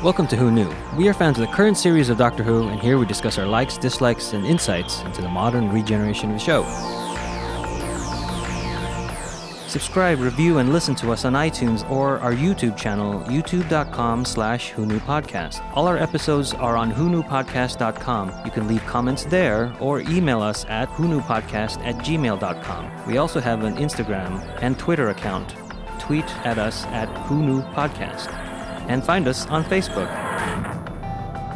Welcome to Who Knew. We are fans of the current series of Doctor Who, and here we discuss our likes, dislikes, and insights into the modern regeneration of the show. Subscribe, review, and listen to us on iTunes or our YouTube channel, youtube.com/WhoKnewPodcast. All our episodes are on WhoKnewPodcast.com. You can leave comments there or email us at WhoKnewPodcast@gmail.com. We also have an Instagram and Twitter account. Tweet at us at WhoKnewPodcast. And find us on Facebook.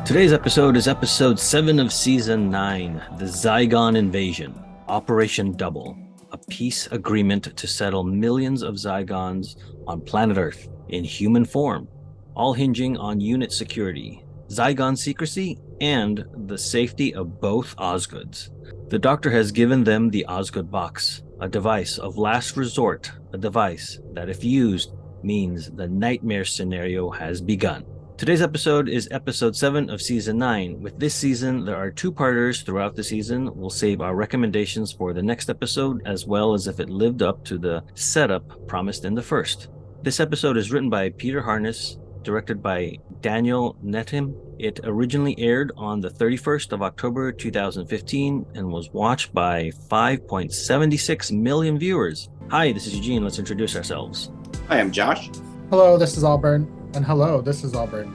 Today's episode is episode 7 of season 9, the Zygon invasion, Operation Double, a peace agreement to settle millions of Zygons on planet Earth in human form, all hinging on unit security, Zygon secrecy, and the safety of both Osgoods. The Doctor has given them the Osgood box, a device of last resort, a device that if used, means the nightmare scenario has begun. Today's episode is episode 7 of season 9. With this season, there are 2-parters throughout the season. We'll save our recommendations for the next episode, as well as if it lived up to the setup promised in the first. This episode is written by Peter Harness, directed by Daniel Nethim. It originally aired on the 31st of October 2015 and was watched by 5.76 million viewers. Hi, this is Eugene. Let's introduce ourselves. Hi, I'm Josh. Hello, this is Auburn. And hello, this is Auburn.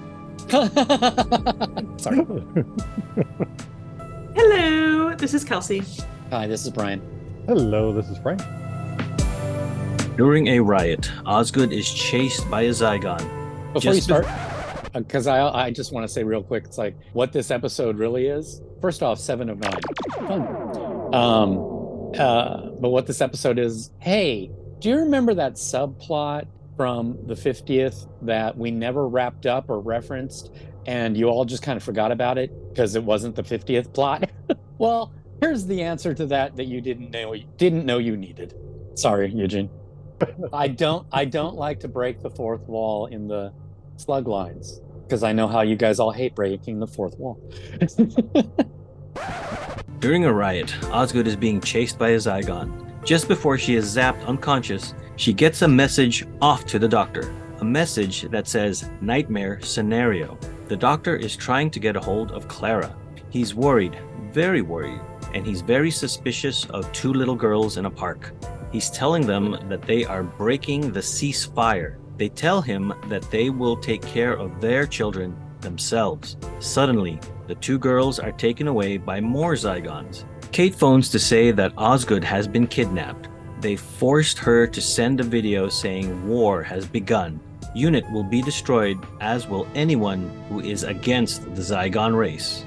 Sorry. Hello, this is Kelsey. Hi, this is Brian. Hello, this is Frank. During a riot, Osgood is chased by a Zygon. Before you start, because I just want to say real quick, it's like what this episode really is. First off, 7 of 9. But what this episode is, hey, do you remember that subplot from the 50th that we never wrapped up or referenced, and you all just kind of forgot about it because it wasn't the 50th plot? Well, here's the answer to that you didn't know you needed. Sorry, Eugene. I don't like to break the fourth wall in the slug lines because I know how you guys all hate breaking the fourth wall. During a riot, Osgood is being chased by a Zygon. Just before she is zapped unconscious, she gets a message off to the Doctor. A message that says nightmare scenario. The Doctor is trying to get a hold of Clara. He's worried, very worried, and he's very suspicious of 2 little girls in a park. He's telling them that they are breaking the ceasefire. They tell him that they will take care of their children themselves. Suddenly, the 2 girls are taken away by more Zygons. Kate phones to say that Osgood has been kidnapped. They forced her to send a video saying war has begun. Unit will be destroyed, as will anyone who is against the Zygon race.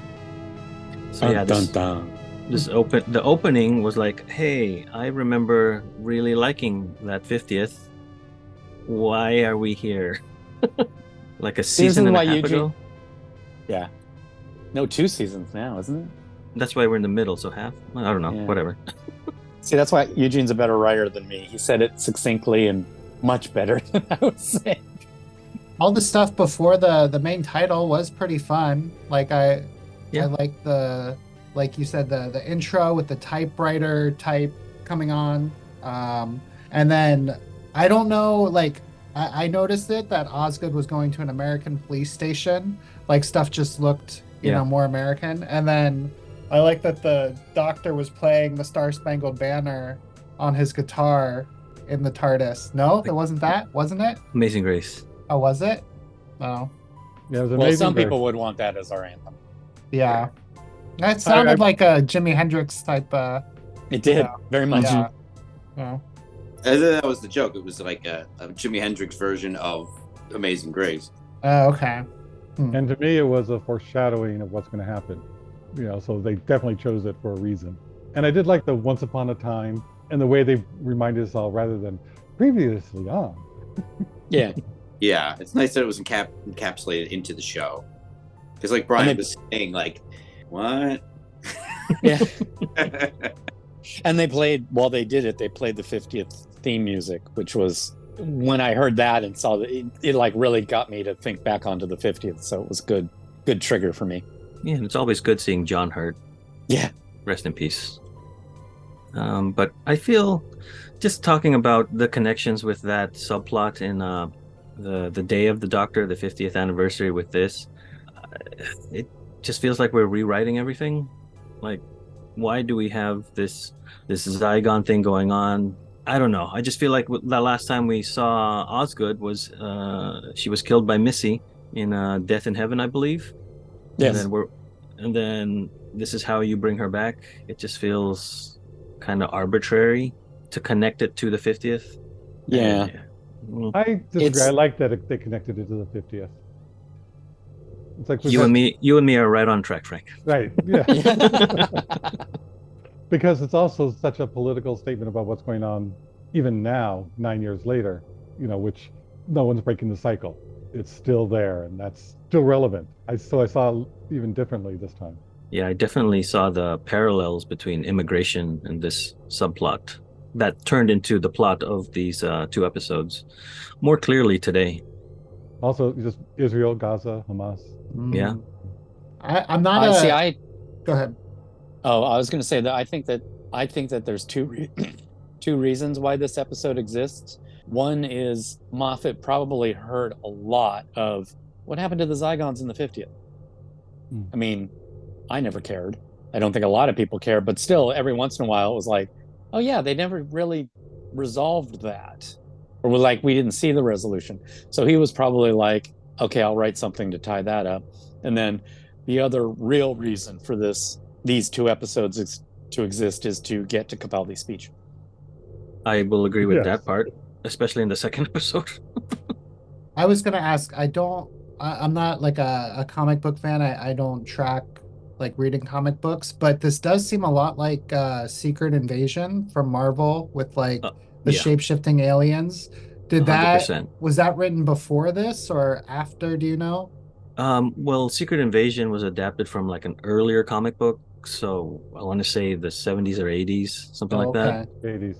So yeah, the opening was like, hey, I remember really liking that 50th. Why are we here? Like a season and a half ago? Yeah. No, 2 seasons now, isn't it? That's why we're in the middle, so half? I don't know, whatever. See, that's why Eugene's a better writer than me. He said it succinctly and much better than I was saying. All the stuff before the main title was pretty fun. Like I like like you said, the intro with the typewriter type coming on. And then I don't know, like I noticed that Osgood was going to an American police station. Like stuff just looked, you know, more American. And then I like that the Doctor was playing the Star Spangled Banner on his guitar in the TARDIS. No, it wasn't that, wasn't it? Amazing Grace. Oh, was it? No. Yeah, it was Well, Amazing some Grace. people would want that as our anthem. Yeah. That sounded like a Jimi Hendrix type. It did, very much. Yeah. Yeah. That was the joke. It was like a Jimi Hendrix version of Amazing Grace. Oh, okay. And to me, it was a foreshadowing of what's going to happen. You know, so they definitely chose it for a reason. And I did like the once upon a time and the way they reminded us all rather than previously on. Yeah. Yeah, it's nice that it was encapsulated into the show. Because like Brian was saying, like, what? Yeah. And they played, while they did it, they played the 50th theme music, which was, when I heard that and saw that, it like really got me to think back onto the 50th. So it was good trigger for me. Yeah, and it's always good seeing John Hurt. Yeah. Rest in peace. But I feel, just talking about the connections with that subplot in the day of the Doctor, the 50th anniversary with this, it just feels like we're rewriting everything. Like, why do we have this Zygon thing going on? I don't know. I just feel like the last time we saw Osgood was she was killed by Missy in Death in Heaven, I believe. Yes. And then this is how you bring her back. It just feels kind of arbitrary to connect it to the 50th. Yeah. I disagree. I like that they connected it to the 50th. It's like you and me are right on track, Frank. Right. Yeah. Because it's also such a political statement about what's going on even now, 9 years later, which no one's breaking the cycle. It's still there, and that's still relevant. So I saw even differently this time. Yeah, I definitely saw the parallels between immigration and this subplot that turned into the plot of these 2 episodes more clearly today. Also, just Israel, Gaza, Hamas. Yeah. I'm not. Go ahead. Oh, I was going to say that I think that there's two reasons why this episode exists. One is Moffat probably heard a lot of what happened to the Zygons in the 50th. I mean, I never cared. I don't think a lot of people care, but still, every once in a while, it was like, oh yeah, they never really resolved that, or we didn't see the resolution. So he was probably like, okay, I'll write something to tie that up. And then the other real reason for these 2 episodes to exist is to get to Capaldi's speech. I will agree with that part, especially in the 2nd episode. I was going to ask, I'm not like a comic book fan. I don't track like reading comic books, but this does seem a lot like Secret Invasion from Marvel with like the shape-shifting aliens. 100%. Was that written before this or after, do you know? Well, Secret Invasion was adapted from like an earlier comic book, so I want to say the 70s or 80s, something like that. 80s.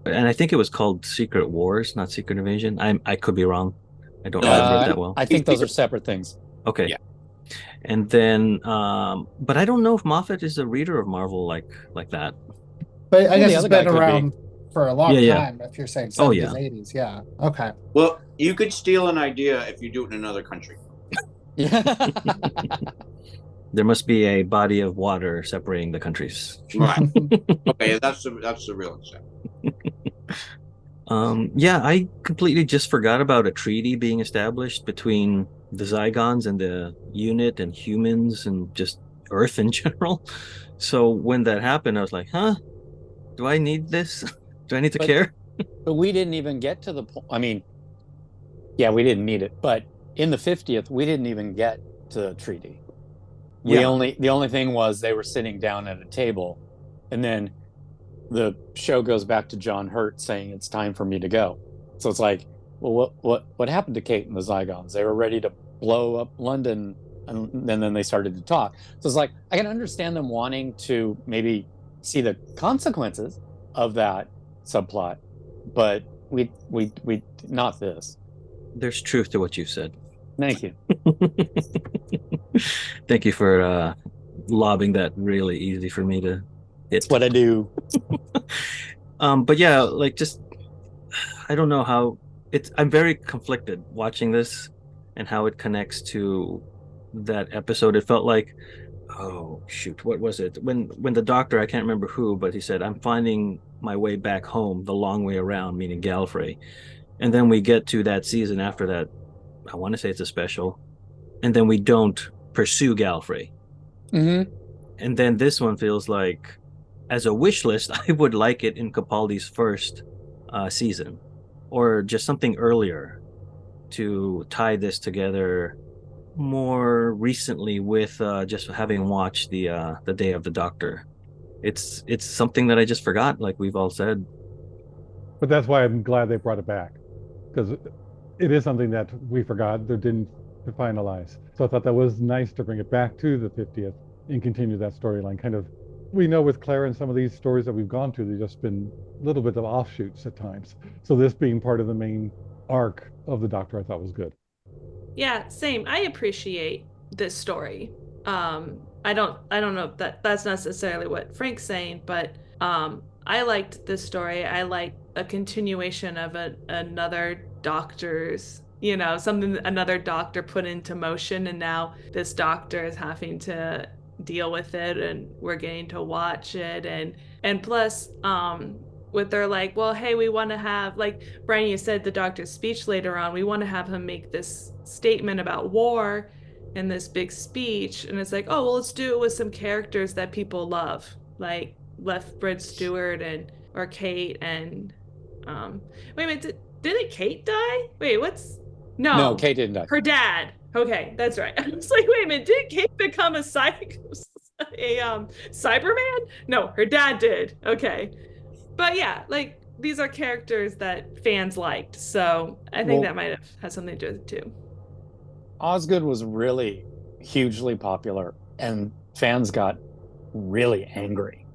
And I think it was called Secret Wars, not Secret Invasion. I could be wrong. I don't remember it that well. I think those are separate things. Okay. Yeah. And then, but I don't know if Moffat is a reader of Marvel like that. But I guess it's been around for a long time. If you're saying 70s, 80s, yeah. Okay. Well, you could steal an idea if you do it in another country. There must be a body of water separating the countries. Right. Okay, that's the real example. I completely just forgot about a treaty being established between the Zygons and the unit and humans and just Earth in general. So when that happened, I was like, huh? Do I need this? Do I need to care? But we didn't even get to the point. I mean, yeah, we didn't need it. But in the 50th, we didn't even get to the treaty. The only thing was they were sitting down at a table, and then the show goes back to John Hurt saying it's time for me to go. So it's like, well, what happened to Kate and the Zygons? They were ready to blow up London, and then they started to talk. So it's like, I can understand them wanting to maybe see the consequences of that subplot, but we not this. There's truth to what you said. Thank you. Thank you for lobbing that really easy for me to hit. It's what I do. But yeah, like, just, I don't know how I'm very conflicted watching this and how it connects to that episode. It felt like, oh shoot, what was it? When the Doctor, I can't remember who, but he said, I'm finding my way back home the long way around, meaning Gallifrey. And then we get to that season after that, I want to say it's a special, and then we don't pursue Gallifrey. Mm-hmm. And then this one feels like, as a wish list, I would like it in Capaldi's first season, or just something earlier to tie this together more recently with just having watched the Day of the Doctor. It's something that I just forgot, like we've all said. But that's why I'm glad they brought it back, because it is something that we forgot, that didn't finalize. So I thought that was nice to bring it back to the 50th and continue that storyline. Kind of, we know with Claire and some of these stories that we've gone to, they've just been a little bit of offshoots at times. So this being part of the main arc of the Doctor, I thought was good. Yeah, same. I appreciate this story. I don't know if that's necessarily what Frank's saying, but I liked this story. I like a continuation of another Doctor's something another doctor put into motion, and now this doctor is having to deal with it, and we're getting to watch it. And plus, with their like, well, hey, we want to have, like Brian, you said the doctor's speech later on, we want to have him make this statement about war in this big speech, and it's like, oh well, let's do it with some characters that people love, like Lethbridge Stewart or Kate and wait a minute, didn't Kate die? Wait, no, Kate didn't die. Her dad. Okay, that's right. I was like, wait a minute, did Kate become a Cyberman? No, her dad did. Okay. But yeah, like these are characters that fans liked, so I think that might have had something to do with it too. Osgood was really hugely popular, and fans got really angry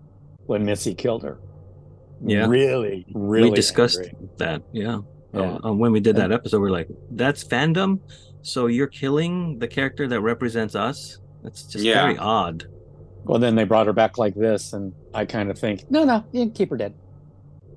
when Missy killed her. Yeah, really we discussed angry. that. Yeah. When we did that episode, we're like, that's fandom, so you're killing the character that represents us? That's just very odd. Well, then they brought her back like this, and I kind of think, no, you can keep her dead.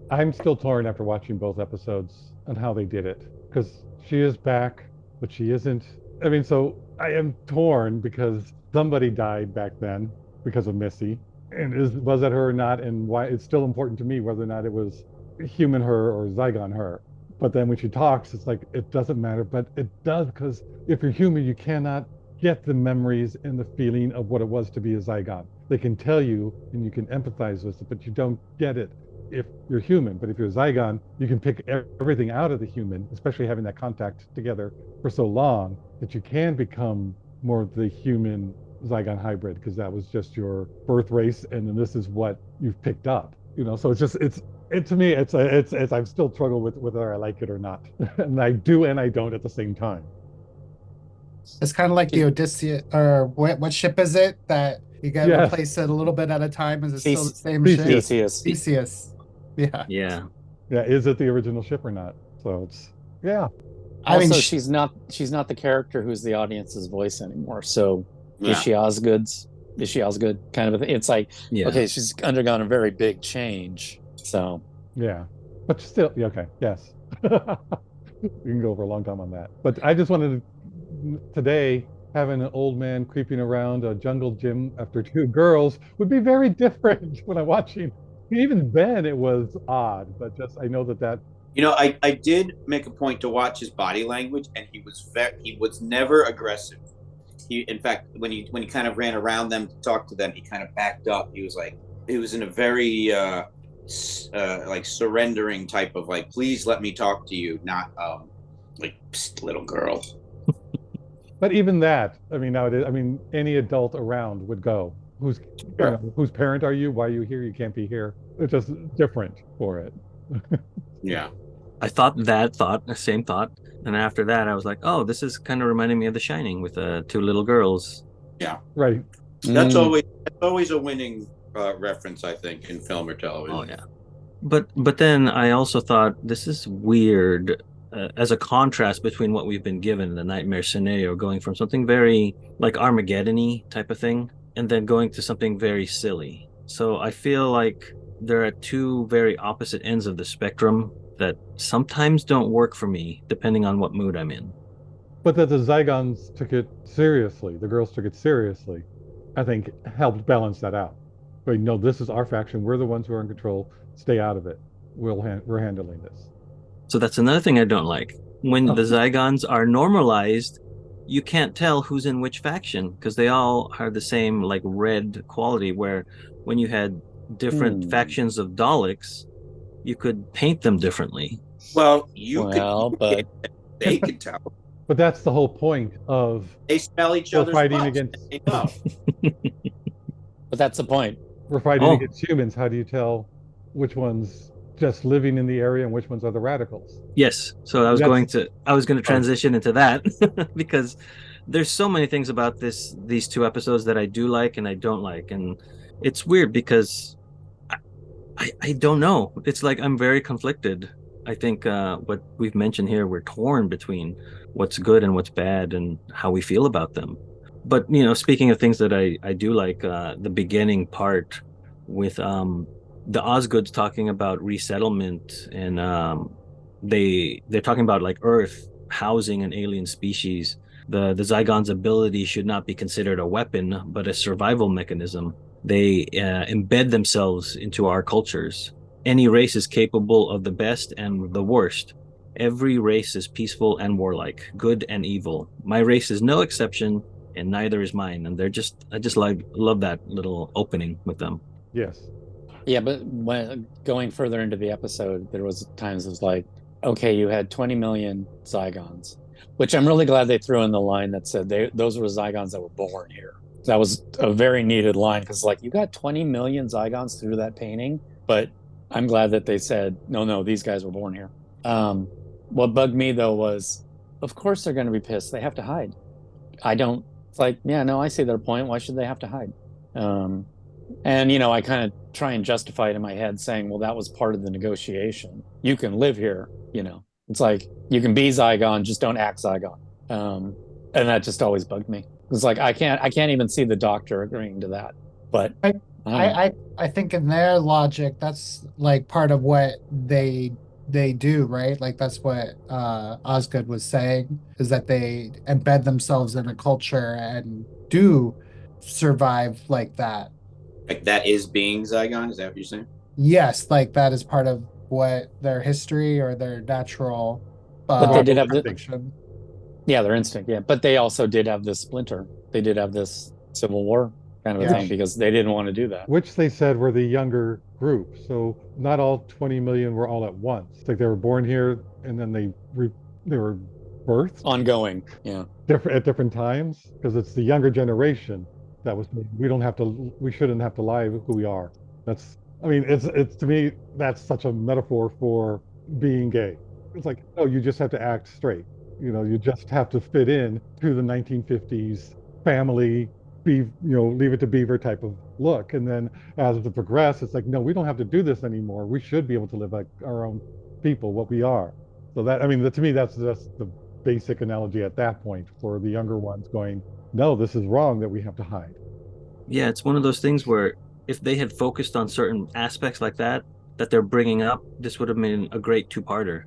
I'm still torn after watching both episodes on how they did it, because she is back, but she isn't. I mean, so I am torn because somebody died back then because of Missy, and was that her or not, and why it's still important to me whether or not it was human her or Zygon her. But then when she talks, it's like, it doesn't matter, but it does, because if you're human, you cannot get the memories and the feeling of what it was to be a Zygon. They can tell you and you can empathize with it, but you don't get it if you're human. But if you're a Zygon, you can pick everything out of the human, especially having that contact together for so long, that you can become more of the human Zygon hybrid, because that was just your birth race, and then this is what you've picked up. So it's just, to me, it's I'm still struggling with whether I like it or not. And I do and I don't at the same time. It's kind of like the Odysseus, or what ship is it that you get replaced it a little bit at a time? Is it still the same ship? Theseus. Yeah. Yeah. Is it the original ship or not? So it's Also, she's not the character who's the audience's voice anymore. So is she Osgood's? Is she Osgood? Kind of a thing. It's like, okay, she's undergone a very big change. So but still, okay, yes. We can go for a long time on that. But I just wanted to, today, having an old man creeping around a jungle gym after two girls would be very different when I'm watching. Even then, it was odd, but just I know that. I did make a point to watch his body language, and he was never aggressive. In fact, when he kind of ran around them to talk to them, he kind of backed up. He was in a very like surrendering type of like, please let me talk to you, not like, psst, little girl. But even that, I mean, nowadays, any adult around would go, whose parent are you? Why are you here? You can't be here. It's just different for it. Yeah. I thought the same thought. And after that, I was like, oh, this is kind of reminding me of The Shining with two little girls. Yeah. Right. That's always a winning reference, I think, in film or television. Oh, yeah. But then I also thought, this is weird as a contrast between what we've been given in the nightmare scenario, going from something very like Armageddon-y type of thing, and then going to something very silly. So I feel like they're at two very opposite ends of the spectrum that sometimes don't work for me, depending on what mood I'm in. But that the Zygons took it seriously, the girls took it seriously, I think helped balance that out. But no, this is our faction. We're the ones who are in control. Stay out of it. We're handling this. So that's another thing I don't like. When the Zygons are normalized, you can't tell who's in which faction, because they all have the same like red quality, where when you had different factions of Daleks, you could paint them differently. Well, but they could tell. But that's the whole point of they smell each other's fighting butts. against. But that's the point. We're fighting against humans. How do you tell which ones just living in the area and which ones are the radicals? Yes. So I was going to transition into that because there's so many things about these two episodes that I do like and I don't like, and it's weird because I don't know. It's like I'm very conflicted. I think what we've mentioned here, we're torn between what's good and what's bad and how we feel about them. But, speaking of things that I do like, the beginning part with the Osgoods talking about resettlement, and they're talking about like Earth housing an alien species. The Zygons' ability should not be considered a weapon, but a survival mechanism. They embed themselves into our cultures. Any race is capable of the best and the worst. Every race is peaceful and warlike, good and evil. My race is no exception, and neither is mine. And I just love that little opening with them. Yes. Yeah, but when going further into the episode, there was times it was like, okay, you had 20 million Zygons, which I'm really glad they threw in the line that said those were Zygons that were born here. That was a very needed line, because like, you got 20 million Zygons through that painting, but I'm glad that they said, no, these guys were born here. What bugged me though was, of course they're going to be pissed. They have to hide. It's like, yeah, no, I see their point. Why should they have to hide? And, I kind of try and justify it in my head saying, well, that was part of the negotiation. You can live here, It's like, you can be Zygon, just don't act Zygon. And that just always bugged me. It's like, I can't even see the doctor agreeing to that. But I think in their logic, that's like part of what they do, right? Like that's what Osgood was saying, is that they embed themselves in a culture and do survive like that. Like that is being Zygon? Is that what you're saying? Yes, like that is part of what their history or their natural but they did have their instinct, yeah. But they also did have this splinter. They did have this civil war kind of a thing, because they didn't want to do that. Which they said were the younger group. So not all 20 million were all at once. It's like they were born here and then they were birthed. Ongoing, yeah. At different times, because it's the younger generation that was, we shouldn't have to lie who we are. It's to me, that's such a metaphor for being gay. It's like, no, you just have to act straight. You just have to fit in to the 1950s family, leave it to Beaver type of look. And then as it progresses, it's like, no, we don't have to do this anymore. We should be able to live like our own people, what we are. So to me, that's just the basic analogy at that point for the younger ones going, no, this is wrong that we have to hide. Yeah, it's one of those things where if they had focused on certain aspects like that they're bringing up, this would have been a great two-parter.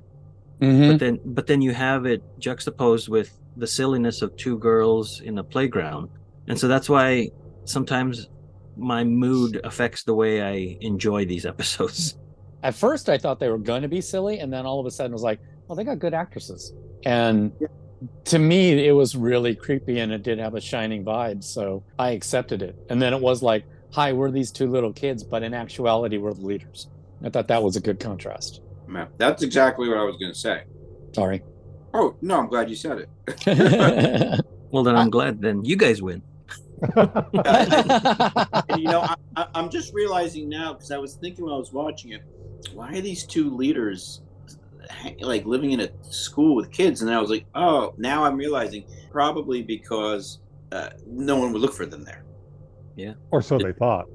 Mm-hmm. But then you have it juxtaposed with the silliness of two girls in a playground. And so that's why sometimes my mood affects the way I enjoy these episodes. At first, I thought they were going to be silly, and then all of a sudden, it was like, well, they got good actresses. And to me, it was really creepy, and it did have a shining vibe, so I accepted it. And then it was like, hi, we're these two little kids, but in actuality, we're the leaders. I thought that was a good contrast. Man, that's exactly what I was going to say. Sorry. Oh, no, I'm glad you said it. Well, then I'm glad. Then you guys win. I'm just realizing now, because I was thinking when I was watching it, why are these two leaders like living in a school with kids? And I was like, oh, now I'm realizing probably because no one would look for them there. Yeah. Or so they thought.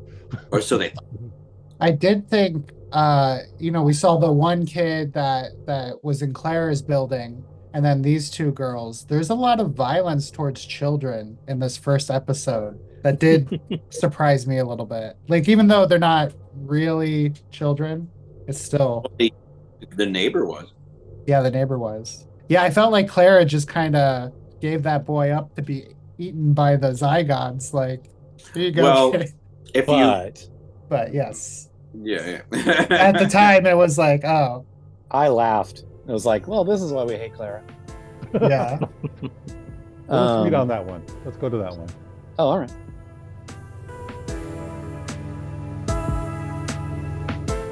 I did think, we saw the one kid that was in Clara's building, and then these two girls. There's a lot of violence towards children in this first episode that did surprise me a little bit. Like, even though they're not really children, it's still... The neighbor was. Yeah, the neighbor was. Yeah, I felt like Clara just kind of gave that boy up to be eaten by the Zygons. Like, here you go, well, kid. But yes. Yeah. At the time, it was like, oh. I laughed. It was like, well, this is why we hate Clara. Yeah. Let's read on that one. Let's go to that one. Oh, all right.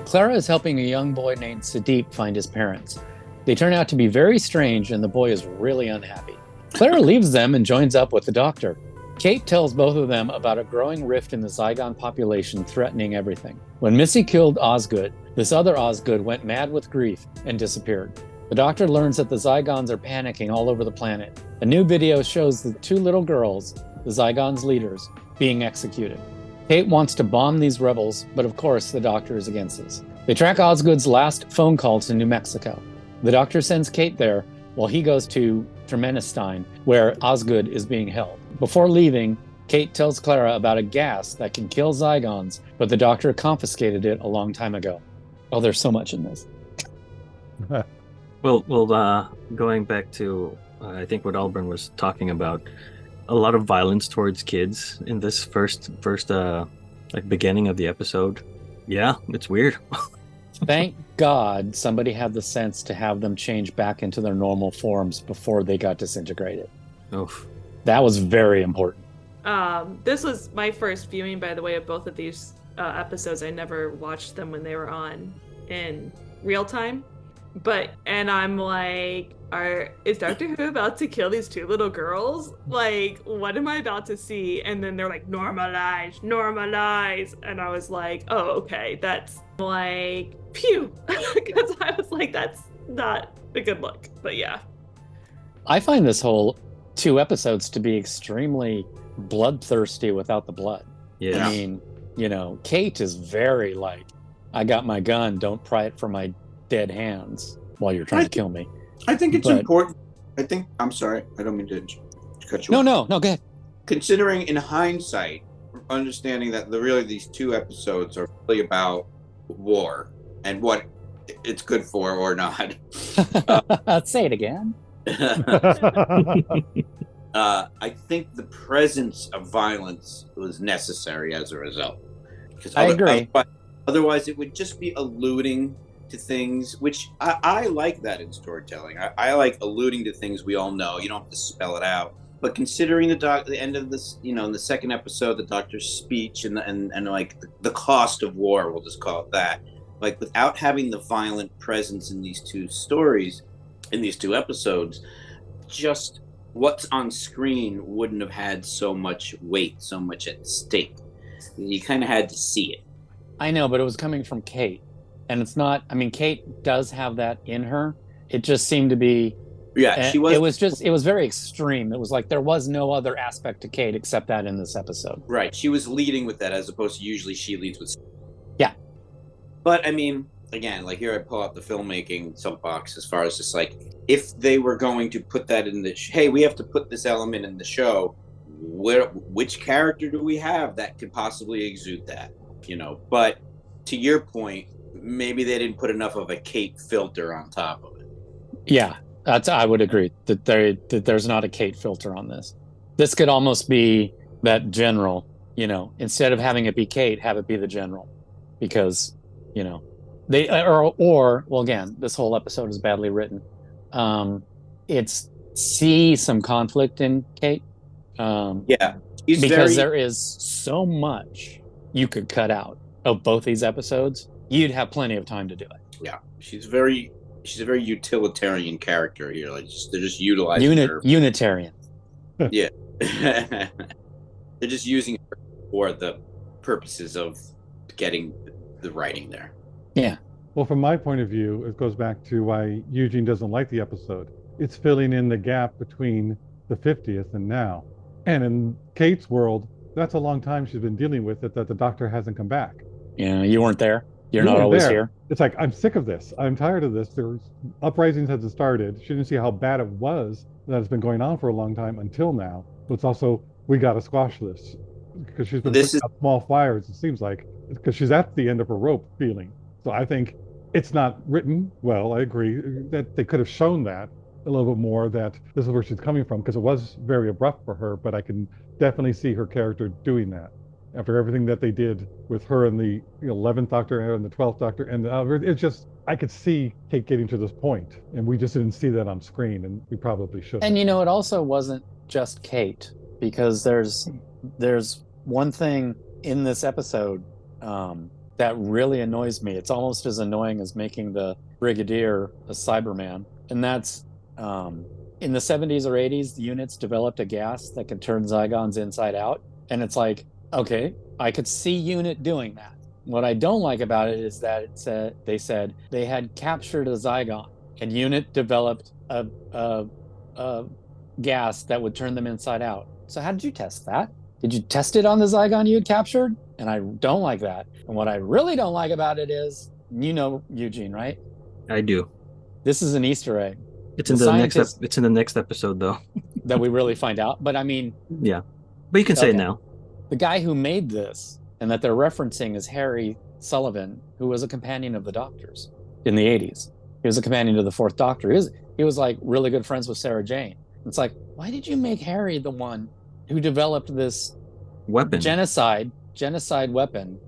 Clara is helping a young boy named Sadeep find his parents. They turn out to be very strange, and the boy is really unhappy. Clara leaves them and joins up with the doctor. Kate tells both of them about a growing rift in the Zygon population threatening everything. When Missy killed Osgood, this other Osgood went mad with grief and disappeared. The doctor learns that the Zygons are panicking all over the planet. A new video shows the two little girls, the Zygons' leaders, being executed. Kate wants to bomb these rebels, but of course the doctor is against this. They track Osgood's last phone call to New Mexico. The doctor sends Kate there while he goes to Turkmenistan, where Osgood is being held. Before leaving, Kate tells Clara about a gas that can kill Zygons, but the doctor confiscated it a long time ago. Oh, there's so much in this. Going back to I think what Alburn was talking about, a lot of violence towards kids in this first like beginning of the episode. Yeah, it's weird. Thank God somebody had the sense to have them change back into their normal forms before they got disintegrated. Oof. That was very important. This was my first viewing, by the way, of both of these episodes. I never watched them when they were on in real time. And I'm like, is Doctor Who about to kill these two little girls? Like, what am I about to see? And then they're like, normalize. And I was like, oh, okay, that's like, phew. Because I was like, that's not a good look. But yeah. I find this whole 2 episodes to be extremely bloodthirsty without the blood. Yeah. I mean, Kate is very like, I got my gun, don't pry it from my dead hands while you're trying to kill me. I think it's important. I'm sorry, I don't mean to cut you off. No, go ahead. Considering in hindsight, understanding that really these 2 episodes are really about war and what it's good for or not. Say it again. I think the presence of violence was necessary as a result. Because I agree. Otherwise, it would just be alluding to things, which I like that in storytelling. I like alluding to things we all know. You don't have to spell it out. But considering the end of this, in the second episode, the doctor's speech and like the cost of war, we'll just call it that. Like without having the violent presence in these 2 stories, in these 2 episodes, just what's on screen wouldn't have had so much weight, so much at stake. You kind of had to see it. I know, but it was coming from Kate. And it's not, I mean, Kate does have that in her. It just seemed to be, she was. It was very extreme. It was like there was no other aspect to Kate except that in this episode. Right. She was leading with that as opposed to usually she leads with. Yeah. But I mean, again, like here I pull out the filmmaking soapbox as far as just like, if they were going to put that in hey, we have to put this element in the show, which character do we have that could possibly exude that? But to your point, maybe they didn't put enough of a Kate filter on top of it. Yeah, I would agree that there's not a Kate filter on this. This could almost be that general, instead of having it be Kate, have it be the general, because, they or well, again, this whole episode is badly written. See some conflict in Kate. Because there is so much you could cut out of both these episodes. You'd have plenty of time to do it. Yeah, she's a very utilitarian character here. Like they're just utilizing her. Unitarian. Yeah, they're just using her for the purposes of getting the writing there. Yeah. Well, from my point of view, it goes back to why Eugene doesn't like the episode. It's filling in the gap between the 50th and now. And in Kate's world, that's a long time she's been dealing with it, that the doctor hasn't come back. Yeah, you weren't there. You're not always here. It's like, I'm sick of this. I'm tired of this. There's uprisings hasn't started. She didn't see how bad it was that it's been going on for a long time until now. But it's also, we got to squash this. Because she's been putting out small fires, it seems like, because she's at the end of her rope feeling. So I think it's not written well. I agree that they could have shown that a little bit more, that this is where she's coming from, because it was very abrupt for her, but I can definitely see her character doing that. After everything that they did with her and the 11th Doctor and the 12th Doctor, and it's just, I could see Kate getting to this point, and we just didn't see that on screen, and we probably should. And it also wasn't just Kate, because there's one thing in this episode that really annoys me. It's almost as annoying as making the Brigadier a Cyberman, and that's in the 70s or 80s, the units developed a gas that could turn Zygons inside out, and it's like, okay, I could see UNIT doing that. What I don't like about it is that they said they had captured a Zygon, and UNIT developed a gas that would turn them inside out. So how did you test that? Did you test it on the Zygon you had captured? And I don't like that. And what I really don't like about it is, Eugene, right? I do. This is an Easter egg. It's in the next episode, though. That we really find out. But I mean, yeah. But you can say it now. The guy who made this and that they're referencing is Harry Sullivan, who was a companion of the Doctor's in the 80s. He was a companion to the Fourth Doctor. He was like really good friends with Sarah Jane. It's like, why did you make Harry the one who developed this Weapon. genocide weapon,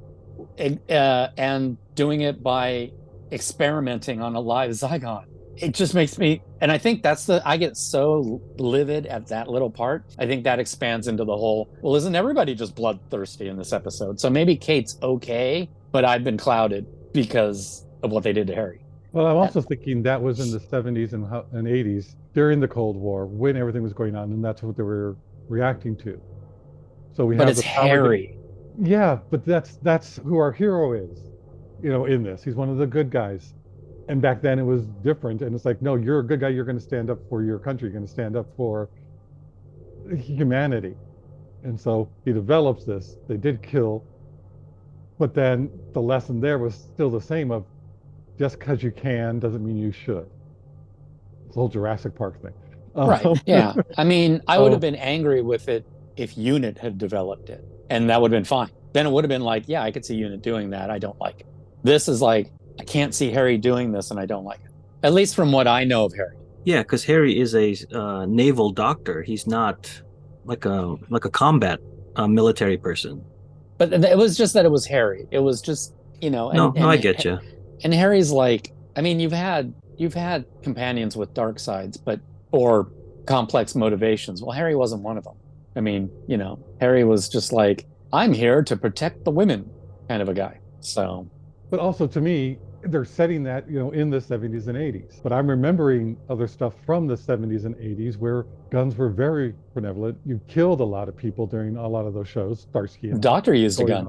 and doing it by experimenting on a live Zygon? It just makes me, and I think I get so livid at that little part. I think that expands into the whole, well, isn't everybody just bloodthirsty in this episode? So maybe Kate's okay, but I've been clouded because of what they did to Harry. Well, I'm also thinking that was in the 70s and 80s during the Cold War when everything was going on, and that's what they were reacting to. So but it's Harry. Yeah, but that's who our hero is, in this. He's one of the good guys. And back then it was different. And it's like, no, you're a good guy. You're going to stand up for your country. You're going to stand up for humanity. And so he develops this. They did kill. But then the lesson there was still the same of just because you can doesn't mean you should. It's the whole Jurassic Park thing. Right. Yeah. I mean, I would have been angry with it if UNIT had developed it. And that would have been fine. Then it would have been like, yeah, I could see UNIT doing that. I don't like it. This is like, I can't see Harry doing this, and I don't like it. At least from what I know of Harry. Yeah, because Harry is a naval doctor. He's not like a combat military person. But it was just that it was Harry. It was just, No, I get you. And Harry's like, I mean, you've had companions with dark sides, or complex motivations. Well, Harry wasn't one of them. I mean, Harry was just like, I'm here to protect the women kind of a guy. So. But also to me, they're setting that, in the 70s and 80s. But I'm remembering other stuff from the 70s and 80s where guns were very benevolent. You killed a lot of people during a lot of those shows. Starsky and Doctor used a gun.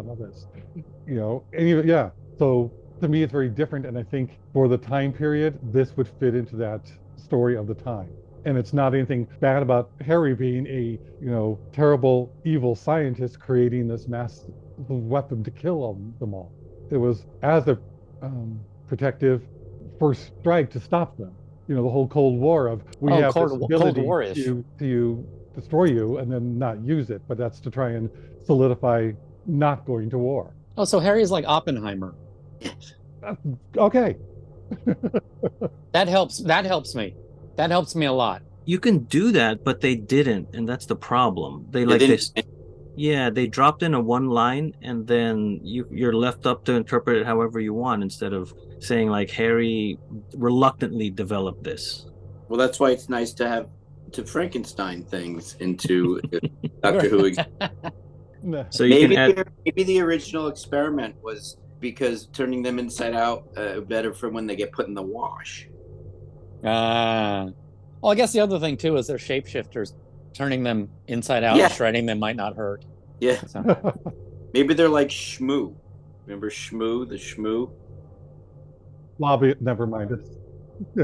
So to me, it's very different. And I think for the time period, this would fit into that story of the time. And it's not anything bad about Harry being a, terrible, evil scientist creating this mass weapon to kill them all. It was as a protective first strike to stop them. The whole Cold War of we have this ability to destroy you and then not use it, but that's to try and solidify not going to war. Oh, so Harry's like Oppenheimer. Okay. That helps me. That helps me a lot. You can do that, but they didn't, and that's the problem. They dropped in a one line, and then you're left up to interpret it however you want, instead of saying like Harry reluctantly developed this. Well, that's why it's nice to Frankenstein things into Doctor Who. So maybe the original experiment was because turning them inside out better for when they get put in the wash. Well, I guess the other thing too is they're shapeshifters. Turning them inside out and shredding them might not hurt. Yeah. So. Maybe they're like Shmoo. Remember Shmoo, the Shmoo? Lobby, never mind it.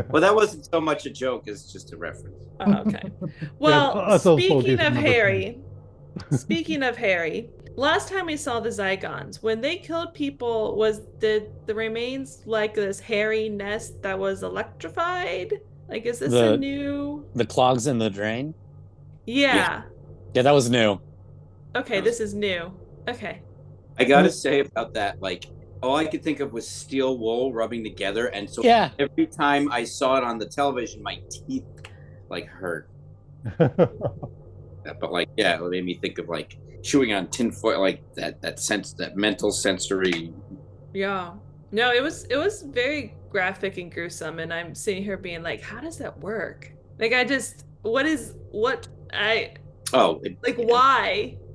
Well, that wasn't so much a joke as just a reference. Oh, okay. Well, speaking of Harry, last time we saw the Zygons, when they killed people, did the remains like this hairy nest that was electrified? Like, is this a new... The clogs in the drain? Yeah. Yeah, that was new. Okay, this is new. Okay. I gotta say about that, like, all I could think of was steel wool rubbing together, and so every time I saw it on the television, my teeth, like, hurt. But, like, it made me think of, like, chewing on tinfoil, like, that sense, that mental sensory... Yeah. No, it was very graphic and gruesome, and I'm sitting here being like, how does that work? Like, why?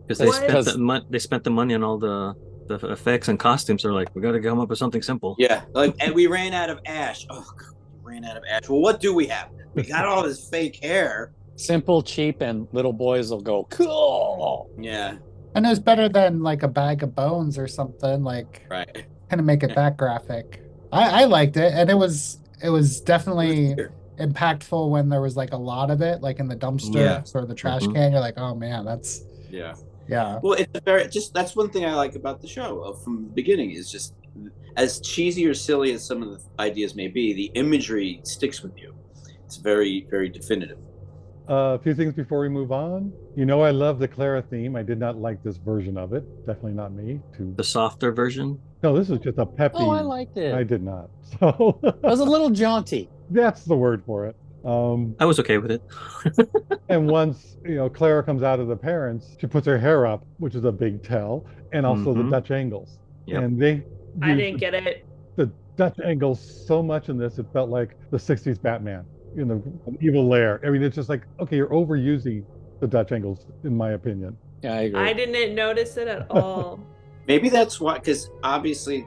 Because they spent the money on all the effects and costumes. They're like, we got to come up with something simple. Yeah, like, and we ran out of ash. Oh God, we ran out of ash. Well, what do we have? We got all this fake hair. Simple, cheap, and little boys will go, cool. Yeah. And it's better than like a bag of bones or something, like, right. Kind of make it that graphic. I liked it, and it was definitely impactful when there was like a lot of it, like in the dumpster or the trash can. You're like, oh man, that's yeah. Well, it's that's one thing I like about the show from the beginning is just as cheesy or silly as some of the ideas may be, the imagery sticks with you. It's very, very definitive. A few things before we move on. You know, I love the Clara theme. I did not like this version of it. Definitely not me. The softer version? No, this is just a peppy. Oh, I liked it. I did not. So It was a little jaunty. that's the word for it. I was okay with it. And once, you know, Clara comes out of the parents, she puts her hair up, which is a big tell, and also the Mhm. Dutch angles. Yep. And they I used didn't get it. the Dutch angles so much in this, it felt like the 60s Batman, you know, an evil lair. I mean, it's just like, okay, you're overusing the Dutch angles, in my opinion. Yeah, I agree. I didn't notice it at all. Maybe that's why, because obviously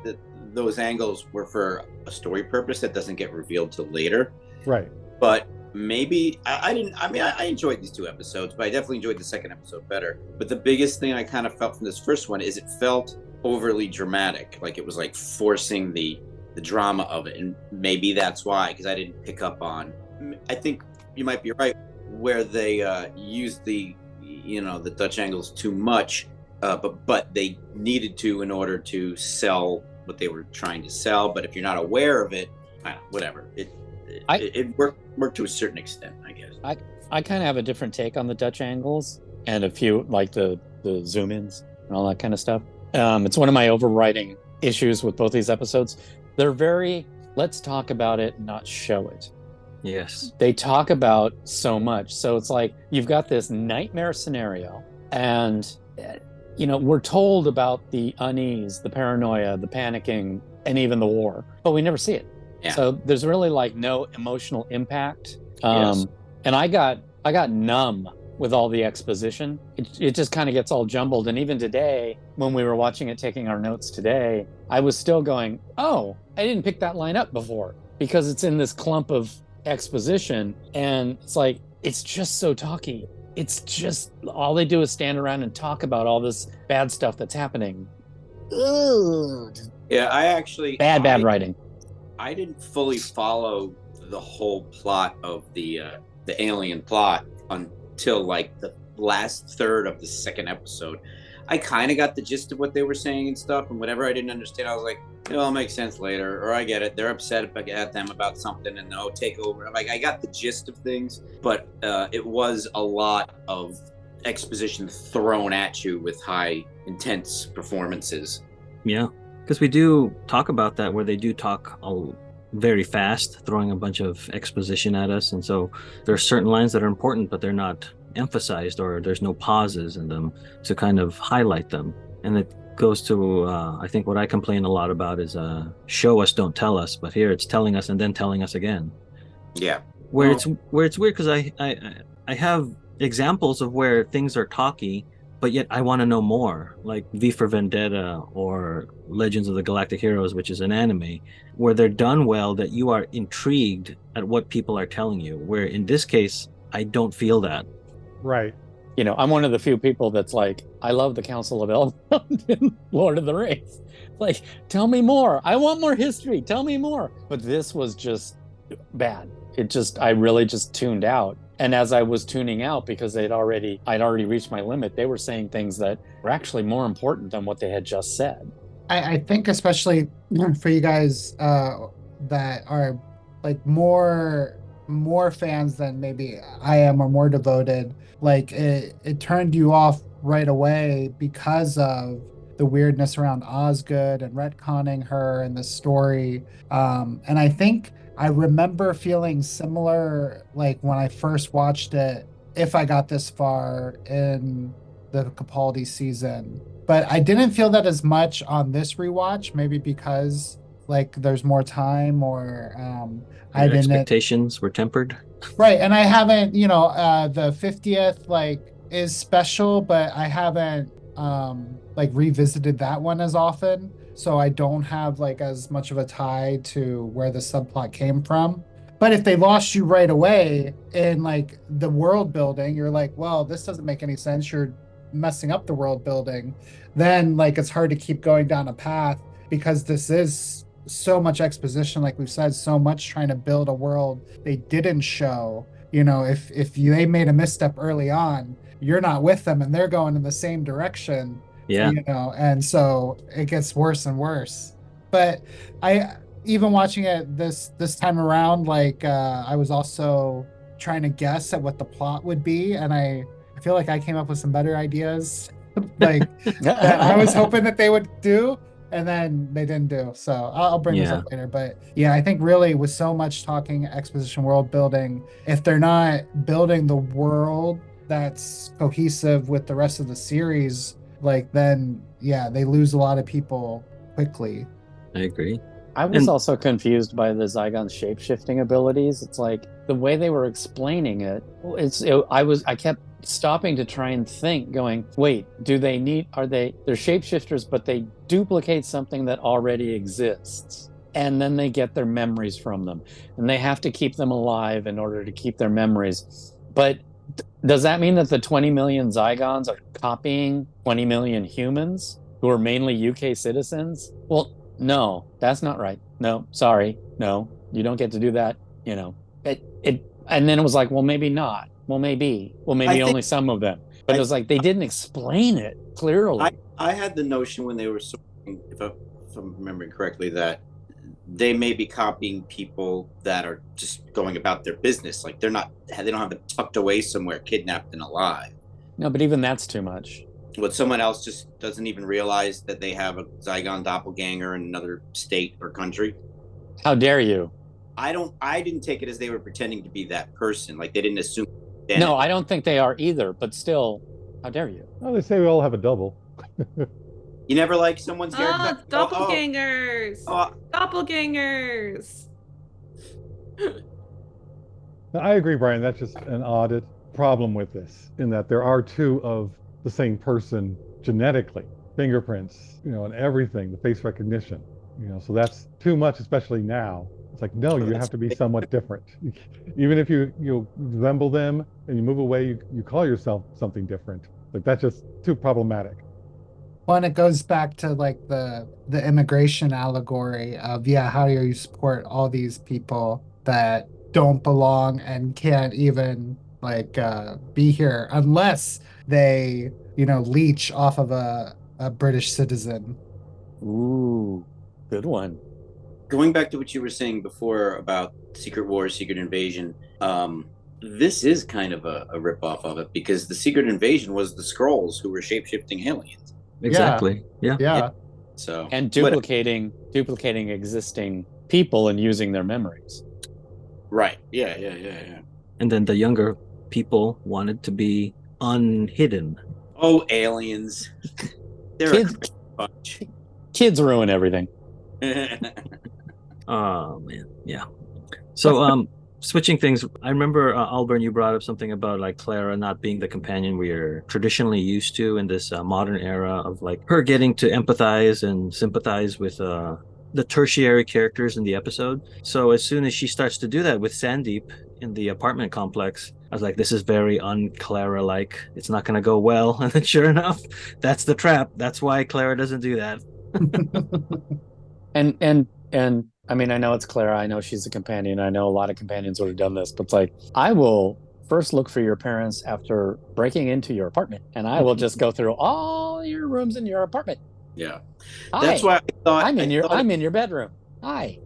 those angles were for a story purpose that doesn't get revealed till later. Right. But maybe I didn't. I mean, I enjoyed these 2 episodes, but I definitely enjoyed the second episode better. But the biggest thing I kind of felt from this first one is it felt overly dramatic, like it was like forcing the drama of it, and maybe that's why, because I didn't pick up on. I think you might be right where they used the Dutch angles too much, but they needed to in order to sell what they were trying to sell. But if you're not aware of it, whatever, it worked to a certain extent, I guess. I kind of have a different take on the Dutch angles and a few like the zoom ins and all that kind of stuff. It's one of my overriding issues with both these episodes. They're very, let's talk about it, not show it. Yes. They talk about so much. So it's like you've got this nightmare scenario and, we're told about the unease, the paranoia, the panicking, and even the war, but we never see it. Yeah. So there's really like no emotional impact. Yes. And I got numb with all the exposition. It just kind of gets all jumbled. And even today, when we were watching it, taking our notes today, I was still going, oh, I didn't pick that line up before, because it's in this clump of exposition. And it's like, it's just so talky. It's just, all they do is stand around and talk about all this bad stuff that's happening. Ugh. Yeah, I actually Bad writing. I didn't fully follow the whole plot of the alien plot until like the last third of the second episode. I kind of got the gist of what they were saying and stuff, and whatever I didn't understand, I was like, it'll make sense later, or I get it. They're upset at them about something, and no, take over. Like, I got the gist of things, but it was a lot of exposition thrown at you with high, intense performances. Yeah, because we do talk about that, where they do talk very fast, throwing a bunch of exposition at us, and so there are certain lines that are important, but they're not emphasized, or there's no pauses in them to kind of highlight them. And it goes to I think what I complain a lot about is show us, don't tell us. But here it's telling us and then telling us again. Yeah. Where it's weird, because I have examples of where things are talky, but yet I want to know more, like V for Vendetta or Legends of the Galactic Heroes, which is an anime, where they're done well, that you are intrigued at what people are telling you, where in this case I don't feel that. Right. I'm one of the few people that's like, I love the Council of Elrond in Lord of the Rings. Like, tell me more. I want more history. Tell me more. But this was just bad. I really just tuned out. And as I was tuning out, because I'd already reached my limit, they were saying things that were actually more important than what they had just said. I think especially for you guys that are like more fans than maybe I am, or more devoted, like it turned you off right away because of the weirdness around Osgood and retconning her and the story. And I think I remember feeling similar, like when I first watched it, if I got this far in the Capaldi season. But I didn't feel that as much on this rewatch, maybe because like there's more time, or I didn't. Expectations were tempered. Right, and I haven't, the 50th like is special, but I haven't like revisited that one as often, so I don't have like as much of a tie to where the subplot came from. But if they lost you right away in like the world building, you're like, well, this doesn't make any sense. You're messing up the world building. Then like it's hard to keep going down a path, because this is so much exposition, like we've said, so much trying to build a world they didn't show. If they made a misstep early on, you're not with them and they're going in the same direction. Yeah. And so it gets worse and worse. But I even watching it this time around, like I was also trying to guess at what the plot would be, and I feel like I came up with some better ideas, like that I was hoping that they would do, and then they didn't do. So I'll bring this up later. But yeah, I think really with so much talking exposition world building, if they're not building the world that's cohesive with the rest of the series, like then yeah, they lose a lot of people quickly. I agree. I was also confused by the Zygon's shape-shifting abilities. It's like the way they were explaining it. I kept stopping to try and think, going, wait, they're shapeshifters, but they duplicate something that already exists. And then they get their memories from them. And they have to keep them alive in order to keep their memories. But does that mean that the 20 million Zygons are copying 20 million humans who are mainly UK citizens? Well, no, that's not right. No, sorry. No, you don't get to do that. You know, and then it was like, well, maybe not. Well, maybe only some of them. But it was like they didn't explain it clearly. I had the notion when they were sorting, if I'm remembering correctly, that they may be copying people that are just going about their business. Like they don't have them tucked away somewhere, kidnapped and alive. No, but even that's too much. What, someone else just doesn't even realize that they have a Zygon doppelganger in another state or country? How dare you? I didn't take it as they were pretending to be that person. Like they didn't assume. No, I don't think they are either, but still, how dare you? Well, they say we all have a double. You never like someone's doppelgangers. Doppelgangers. I agree, Brian. That's just an odd problem with this, in that there are two of the same person genetically, fingerprints, and everything, the face recognition, so that's too much, especially now. It's like, no, you have to be somewhat different. Even if you resemble them and you move away, you call yourself something different. Like that's just too problematic. Well, and it goes back to like the immigration allegory of, how do you support all these people that don't belong and can't even be here unless they, leech off of a British citizen. Ooh, good one. Going back to what you were saying before about Secret Wars, Secret Invasion, this is kind of a ripoff of it, because the Secret Invasion was the Skrulls who were shape-shifting aliens. Exactly. Yeah. So and duplicating existing people and using their memories. Right. Yeah. And then the younger people wanted to be unhidden. Oh, aliens. They're a bunch. Kids ruin everything. Oh man, yeah. So switching things, I remember Alburn, you brought up something about like Clara not being the companion we're traditionally used to in this modern era of like her getting to empathize and sympathize with the tertiary characters in the episode. So as soon as she starts to do that with Sandeep in the apartment complex, I was like, this is very un-Clara like. It's not going to go well. And then sure enough, that's the trap. That's why Clara doesn't do that. And I mean, I know it's Clara. I know she's a companion. I know a lot of companions would have done this, but it's like, I will first look for your parents after breaking into your apartment, and I will just go through all your rooms in your apartment. Yeah. Hi. That's why I thought I'm in your bedroom. Hi.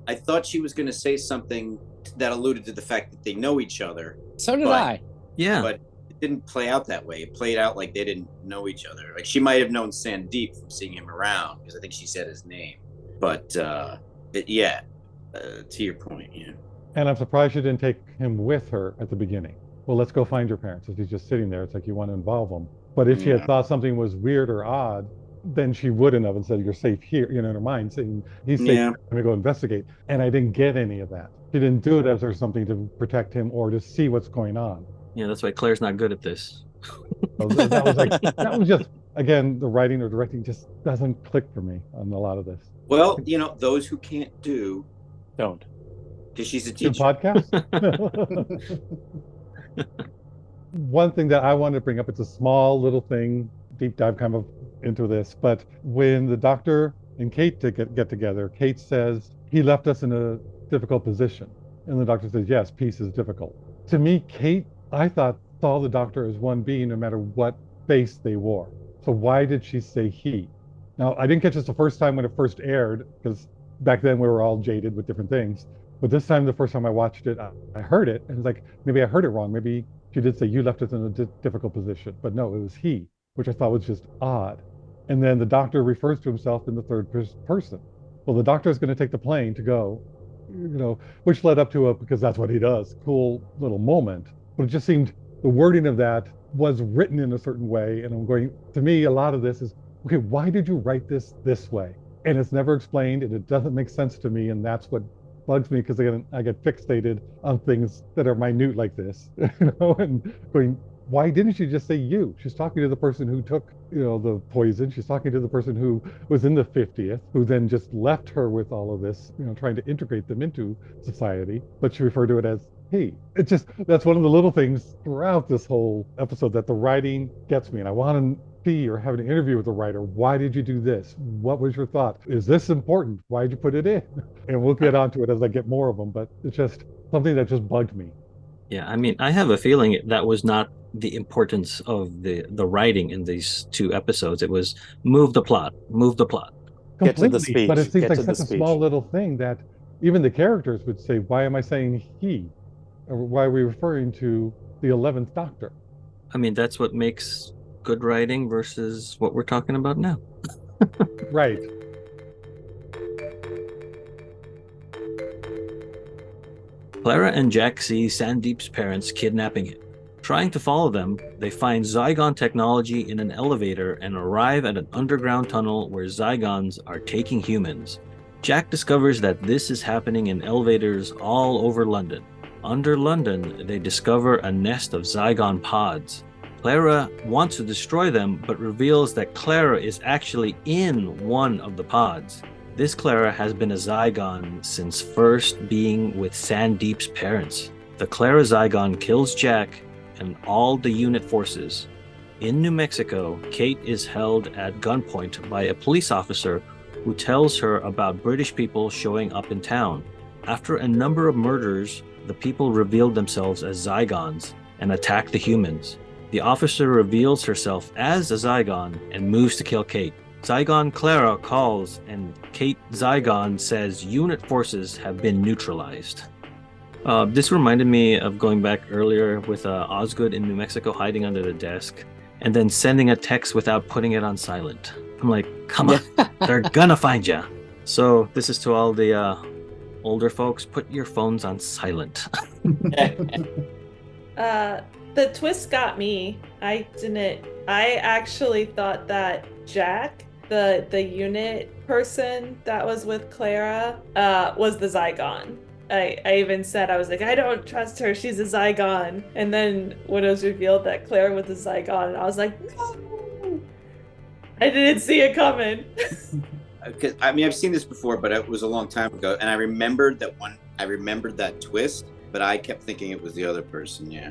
I thought she was going to say something that alluded to the fact that they know each other. So did I. Yeah. But it didn't play out that way. It played out like they didn't know each other. Like she might have known Sandeep from seeing him around, because I think she said his name. But to your point, yeah. And I'm surprised she didn't take him with her at the beginning. Well, let's go find your parents. If he's just sitting there, it's like you want to involve them. But if she had thought something was weird or odd, then she wouldn't have and said, you're safe here, in her mind, saying, he's safe, I'm going to go investigate. And I didn't get any of that. She didn't do it as there's something to protect him or to see what's going on. Yeah, that's why Claire's not good at this. So that was just, again, the writing or directing just doesn't click for me on a lot of this. Well, those who can't do, don't. Because she's a teacher. Podcast? One thing that I wanted to bring up, it's a small little thing, deep dive kind of into this, but when the doctor and Kate get together, Kate says, he left us in a difficult position. And the doctor says, yes, peace is difficult. To me, Kate, I thought, saw the doctor as one being no matter what face they wore. So why did she say he? Now, I didn't catch this the first time when it first aired, because back then we were all jaded with different things. But this time, the first time I watched it, I heard it, and it's like, maybe I heard it wrong. Maybe she did say, you left us in a difficult position. But no, it was he, which I thought was just odd. And then the doctor refers to himself in the third person. Well, the doctor is going to take the plane to go, which led up to because that's what he does, cool little moment. But it just seemed the wording of that was written in a certain way. And I'm going, to me, a lot of this is, okay, why did you write this way? And it's never explained, and it doesn't make sense to me. And that's what bugs me, because I get fixated on things that are minute like this, and going, why didn't she just say you? She's talking to the person who took, the poison. She's talking to the person who was in the 50th, who then just left her with all of this, trying to integrate them into society. But she referred to it as he. That's one of the little things throughout this whole episode that the writing gets me. And I want to see or have an interview with the writer. Why did you do this? What was your thought? Is this important? Why did you put it in? And we'll get onto it as I get more of them, but it's just something that just bugged me. Yeah, I mean, I have a feeling that was not the importance of the writing in these two episodes. It was move the plot. Completely, Get to the speech. But it seems Get like to the such a speech. small little thing that even the characters would say, why am I saying he? Or why are we referring to the 11th Doctor? I mean, that's what makes good writing versus what we're talking about now. Right. Clara and Jack see Sandeep's parents kidnapping him. Trying to follow them, they find Zygon technology in an elevator and arrive at an underground tunnel where Zygons are taking humans. Jack discovers that this is happening in elevators all over London. Under London, they discover a nest of Zygon pods. Clara wants to destroy them, but reveals that Clara is actually in one of the pods. This Clara has been a Zygon since first being with Sandeep's parents. The Clara Zygon kills Jack and all the unit forces. In New Mexico, Kate is held at gunpoint by a police officer who tells her about British people showing up in town. After a number of murders, the people reveal themselves as Zygons and attack the humans. The officer reveals herself as a Zygon and moves to kill Kate. Zygon Clara calls, and Kate Zygon says unit forces have been neutralized. This reminded me of going back earlier with Osgood in New Mexico hiding under the desk and then sending a text without putting it on silent. I'm like, come on, they're gonna find ya. So this is to all the older folks, put your phones on silent. The twist got me. I actually thought that Jack, the unit person that was with Clara, was the Zygon. I even said, I was like, I don't trust her, she's a Zygon. And then when it was revealed that Clara was a Zygon, I was like, no! I didn't see it coming. I mean, I've seen this before, but it was a long time ago, and I remembered that twist, but I kept thinking it was the other person. Yeah.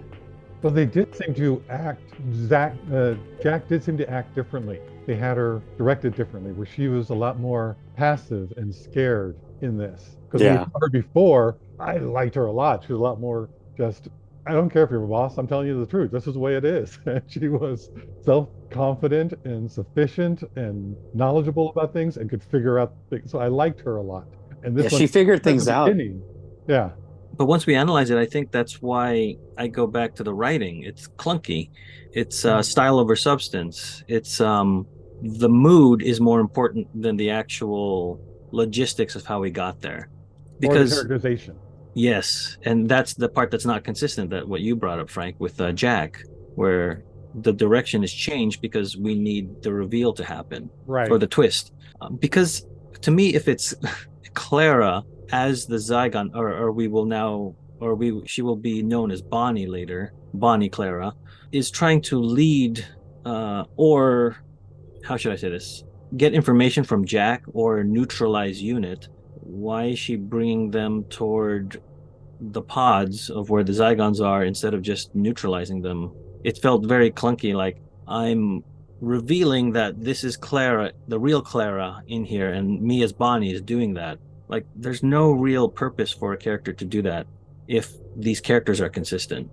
Well, they did seem to act. Jack did seem to act differently. They had her directed differently, where she was a lot more passive and scared in this. Because we saw her before, I liked her a lot. She was a lot more just, I don't care if you're a boss, I'm telling you the truth. This is the way it is. And she was self-confident and sufficient and knowledgeable about things and could figure out things. So I liked her a lot. And this she figured things out. Yeah. But once we analyze it, I think that's why I go back to the writing. It's clunky. It's style over substance. It's the mood is more important than the actual logistics of how we got there. Because or the characterization. Yes, and that's the part that's not consistent, that what you brought up, Frank, with Jack, where the direction is changed because we need the reveal to happen, right? Or the twist. Because to me, if it's Clara as the Zygon, she will be known as Bonnie later, Bonnie Clara, is trying to lead, or how should I say this? Get information from Jack or neutralize unit. Why is she bringing them toward the pods of where the Zygons are instead of just neutralizing them? It felt very clunky, like I'm revealing that this is Clara, the real Clara in here, and me as Bonnie is doing that. Like, there's no real purpose for a character to do that if these characters are consistent.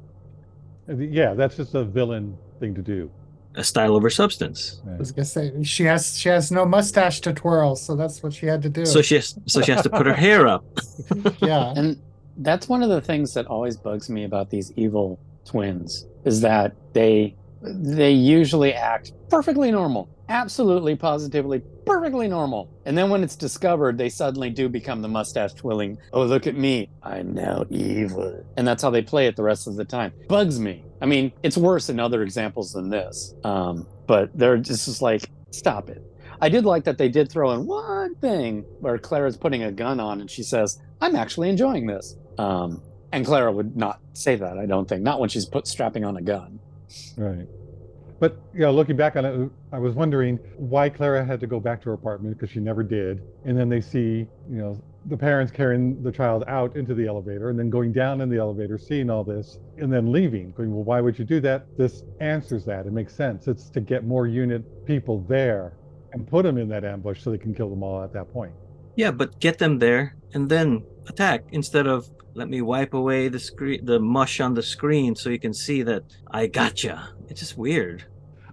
Yeah, that's just a villain thing to do. A style over substance. I was gonna say she has no mustache to twirl, so that's what she had to do. So she has to put her hair up. Yeah. That's one of the things that always bugs me about these evil twins, is that they usually act perfectly normal, absolutely, positively, perfectly normal. And then when it's discovered, they suddenly do become the mustache twirling. Oh, look at me, I'm now evil. And that's how they play it the rest of the time. Bugs me. I mean, it's worse in other examples than this. But they're just like, stop it. I did like that they did throw in one thing where Clara's putting a gun on and she says, I'm actually enjoying this. And Clara would not say that, I don't think. Not when she's strapping on a gun. Right. But, looking back on it, I was wondering why Clara had to go back to her apartment, because she never did. And then they see, the parents carrying the child out into the elevator and then going down in the elevator, seeing all this, and then leaving, going, well, why would you do that? This answers that. It makes sense. It's to get more unit people there and put them in that ambush so they can kill them all at that point. Yeah, but get them there and then attack instead of let me wipe away the mush on the screen so you can see that I gotcha. It's just weird.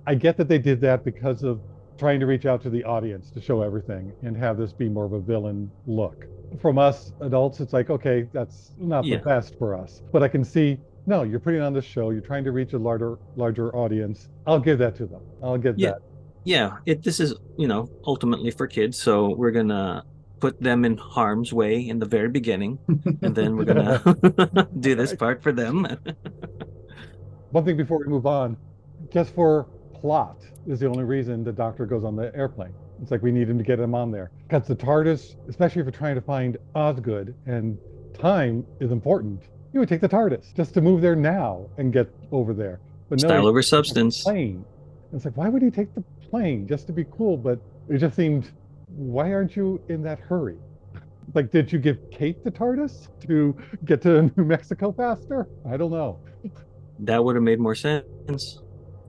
I get that they did that because of trying to reach out to the audience to show everything and have this be more of a villain look. From us adults, it's like, okay, that's not the best for us. But I can see, no, you're putting on this show, you're trying to reach a larger audience. I'll give that to them. I'll give that. Yeah, this is, ultimately for kids, so we're going to put them in harm's way in the very beginning, and then we're going to do this part for them. One thing before we move on, just for plot is the only reason the Doctor goes on the airplane. It's like we need him to get him on there. Because the TARDIS, especially if you're trying to find Osgood, and time is important, you would take the TARDIS just to move there now and get over there. But no, style over substance. Plane. It's like, why would he take the plane just to be cool? But it just seemed, why aren't you in that hurry? Like, did you give Kate the TARDIS to get to New Mexico faster? I don't know. That would have made more sense.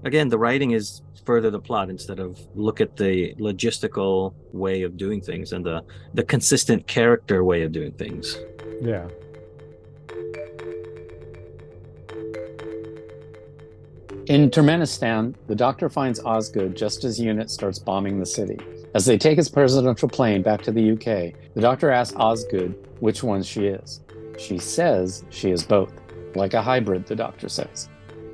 Again, the writing is further the plot instead of look at the logistical way of doing things and the consistent character way of doing things. Yeah. In Turkmenistan, the Doctor finds Osgood just as UNIT starts bombing the city. As they take his presidential plane back to the UK, the Doctor asks Osgood which one she is. She says she is both, like a hybrid, the Doctor says.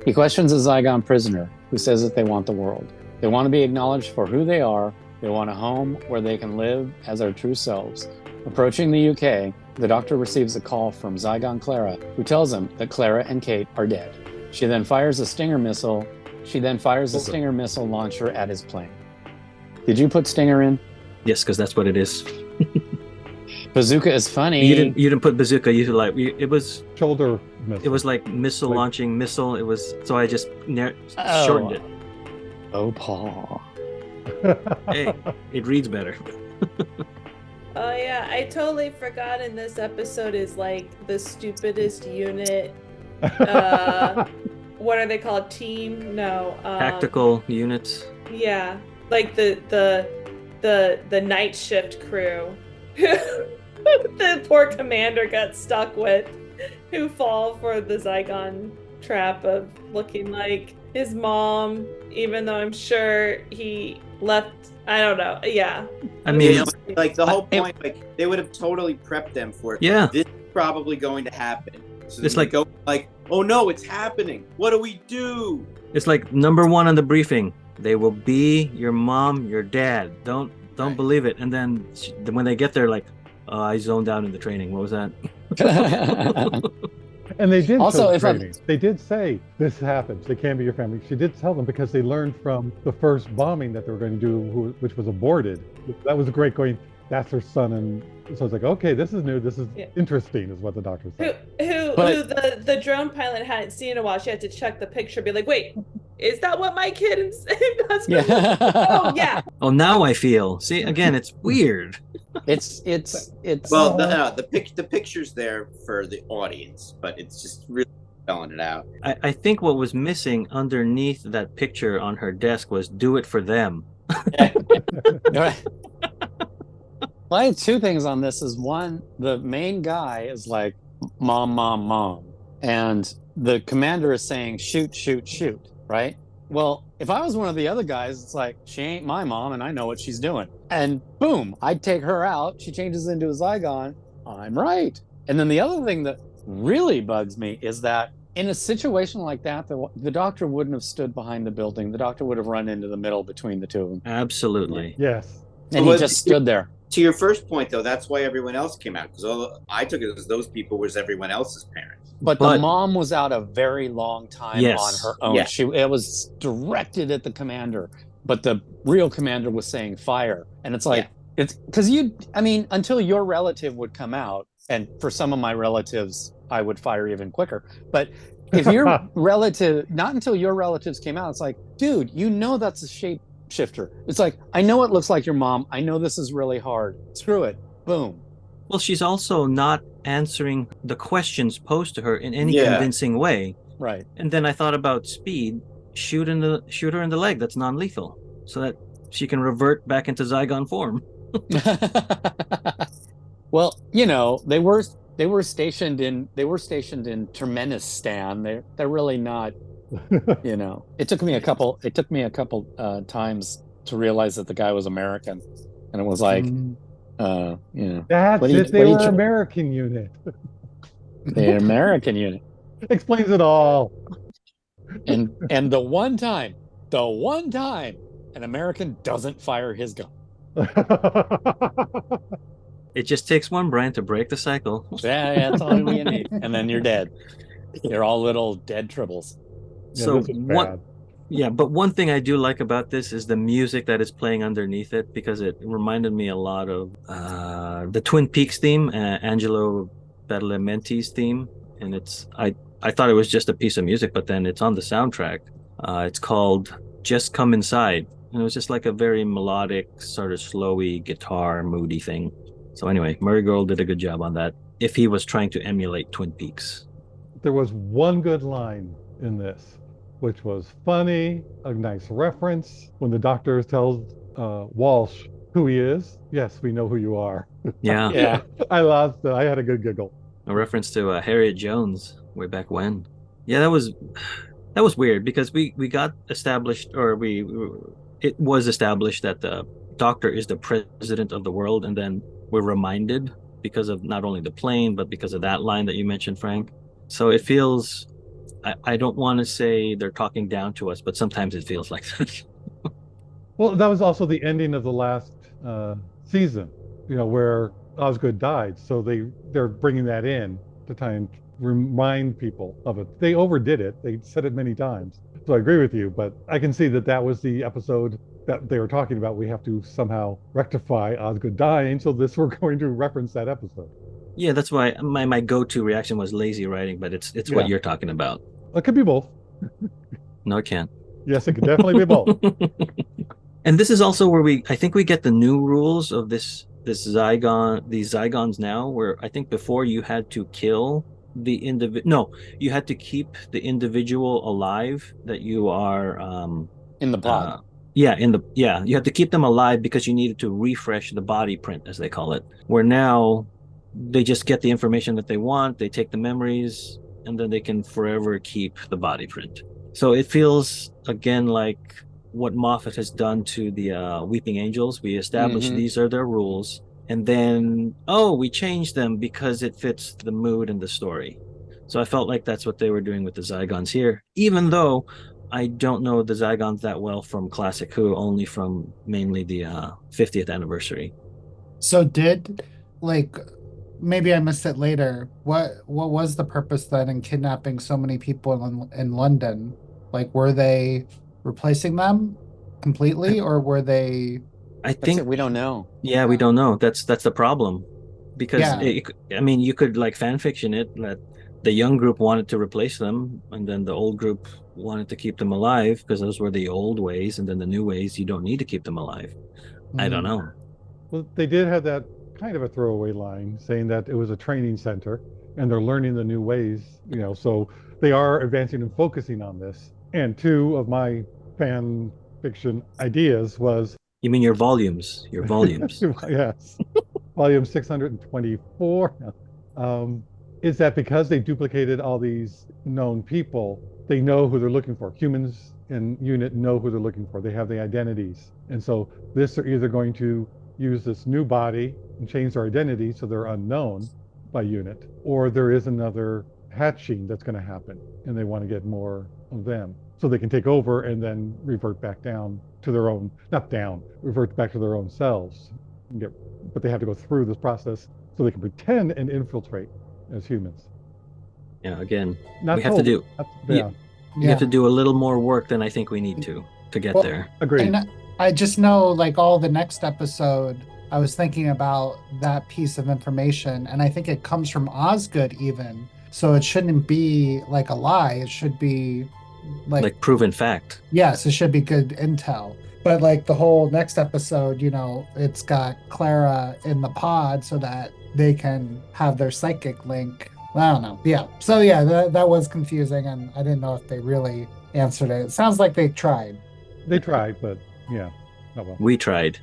He questions a Zygon prisoner who says that they want the world. They want to be acknowledged for who they are. They want a home where they can live as their true selves. Approaching the UK, the Doctor receives a call from Zygon Clara, who tells him that Clara and Kate are dead. She then fires a Stinger missile. Stinger missile launcher at his plane. Did you put Stinger in? Yes, because that's what it is. Bazooka is funny. You didn't put bazooka. It was shoulder missile. It was like missile launching missile. It was so I just shortened it. Oh, Paul. Hey, it reads better. Oh yeah, I totally forgot in this episode is like the stupidest unit. What are they called? Team? No. Tactical units. Yeah, like the night shift crew. The poor commander got stuck with, who fall for the Zygon trap of looking like his mom, even though I'm sure he left. I don't know. Yeah. I mean, like the whole point, like they would have totally prepped them for it. Yeah. This is probably going to happen. So it's like go like, oh no, it's happening. What do we do? It's like number one on the briefing. They will be your mom, your dad. Don't believe it. And then when they get there, like, I zoned out in the training. What was that? And they did also, they did say this happens. They can be your family. She did tell them because they learned from the first bombing that they were going to do, which was aborted. That was great going, that's her son. And so it's like, okay, this is new. This is interesting, is what the Doctor said. Who the drone pilot hadn't seen in a while. She had to check the picture, be like, wait, is that what my kid and husband? Yeah. Oh yeah. Oh, now I feel. See, again, it's weird. It's well, the picture's there for the audience, but it's just really spelling it out. I think what was missing underneath that picture on her desk was "Do it for them." Well, I have two things on this. Is one, the main guy is like, mom, mom, mom. And the commander is saying, shoot, shoot, shoot, right? Well, if I was one of the other guys, it's like, she ain't my mom and I know what she's doing. And boom, I'd take her out. She changes into a Zygon. I'm right. And then the other thing that really bugs me is that in a situation like that, the doctor wouldn't have stood behind the building. The doctor would have run into the middle between the two of them. Absolutely. Yes. And he just stood there. To your first point, though, that's why everyone else came out, because I took it as those people was everyone else's parents. But the mom was out a very long time on her own. Yeah. It was directed at the commander, but the real commander was saying fire. And it's like, it's because until your relative would come out, and for some of my relatives, I would fire even quicker. But if your relative, not until your relatives came out, it's like, dude, that's a shapeshifter. It's like, I know it looks like your mom. I know this is really hard. Screw it. Boom. Well, she's also not answering the questions posed to her in any convincing way. Right. And then I thought about Speed, shoot her in the leg. That's non-lethal, so that she can revert back into Zygon form. Well, they were stationed in Turkmenistan. They're really not. It took me a couple times to realize that the guy was American, and it was like, That's it. They were American unit. The American unit explains it all. And the one time an American doesn't fire his gun. It just takes one, Brian, to break the cycle. Yeah, that's all you need, and then you're dead. You're all little dead tribbles. So but one thing I do like about this is the music that is playing underneath it, because it reminded me a lot of the Twin Peaks theme, Angelo Badalamenti's theme, and I thought it was just a piece of music, but then it's on the soundtrack. It's called Just Come Inside, and it was just like a very melodic, sort of slowy guitar, moody thing. So anyway, Murray Gold did a good job on that, if he was trying to emulate Twin Peaks. There was one good line in this, which was funny, a nice reference, when the doctor tells Walsh who he is. Yes, we know who you are. Yeah. Yeah. I laughed. I had a good giggle. A reference to Harriet Jones way back when. Yeah, that was weird, because we got established, or it was established that the doctor is the president of the world, and then we're reminded, because of not only the plane, but because of that line that you mentioned, Frank. So it feels, I don't want to say they're talking down to us, but sometimes it feels like that. Well, that was also the ending of the last season, where Osgood died. So they're bringing that in to try and remind people of it. They overdid it. They said it many times. So I agree with you, but I can see that was the episode that they were talking about. We have to somehow rectify Osgood dying, so we're going to reference that episode. Yeah, that's why my go-to reaction was lazy writing, but it's what you're talking about. It could be both. No, it can't. Yes, it could definitely be both. And this is also where I think we get the new rules of these Zygons now, where I think before you had to kill the you had to keep the individual alive that you are in the pod. You had to keep them alive because you needed to refresh the body print, as they call it. Where now they just get the information that they want, they take the memories, and then they can forever keep the body print. So it feels again like what Moffat has done to the Weeping Angels. We established these are their rules, and then we changed them because it fits the mood and the story. So I felt like that's what they were doing with the Zygons here, even though I don't know the Zygons that well from Classic Who, only from mainly the 50th anniversary. So maybe I missed it later, what was the purpose then in kidnapping so many people in London? Like, were they replacing them completely, or were they? I think we don't know. Yeah, we don't know. That's the problem, because you could like fan fiction it that the young group wanted to replace them, and then the old group wanted to keep them alive because those were the old ways, and then the new ways you don't need to keep them alive. I don't know. Well, they did have that kind of a throwaway line saying that it was a training center and they're learning the new ways, so they are advancing and focusing on this. And two of my fan fiction ideas was... You mean your volumes? Yes. Volume 624. Is that because they duplicated all these known people, they know who they're looking for. Humans in UNIT know who they're looking for. They have the identities. And so they're either going to use this new body and change their identity so they're unknown, by unit, or there is another hatching that's going to happen, and they want to get more of them so they can take over and then revert back down to their own, not down, revert back to their own selves. But they have to go through this process so they can pretend and infiltrate as humans. Yeah, again, Not we have to do. yeah. You have to do a little more work than I think we need to get there. Agreed. And I just know, like, all the next episode, I was thinking about that piece of information, and I think it comes from Osgood even. So it shouldn't be like a lie. It should be like proven fact. Yes, it should be good intel. But like the whole next episode, it's got Clara in the pod so that they can have their psychic link. I don't know. Yeah. So yeah, that was confusing, and I didn't know if they really answered it. It sounds like they tried. They tried, but yeah. Oh well. We tried.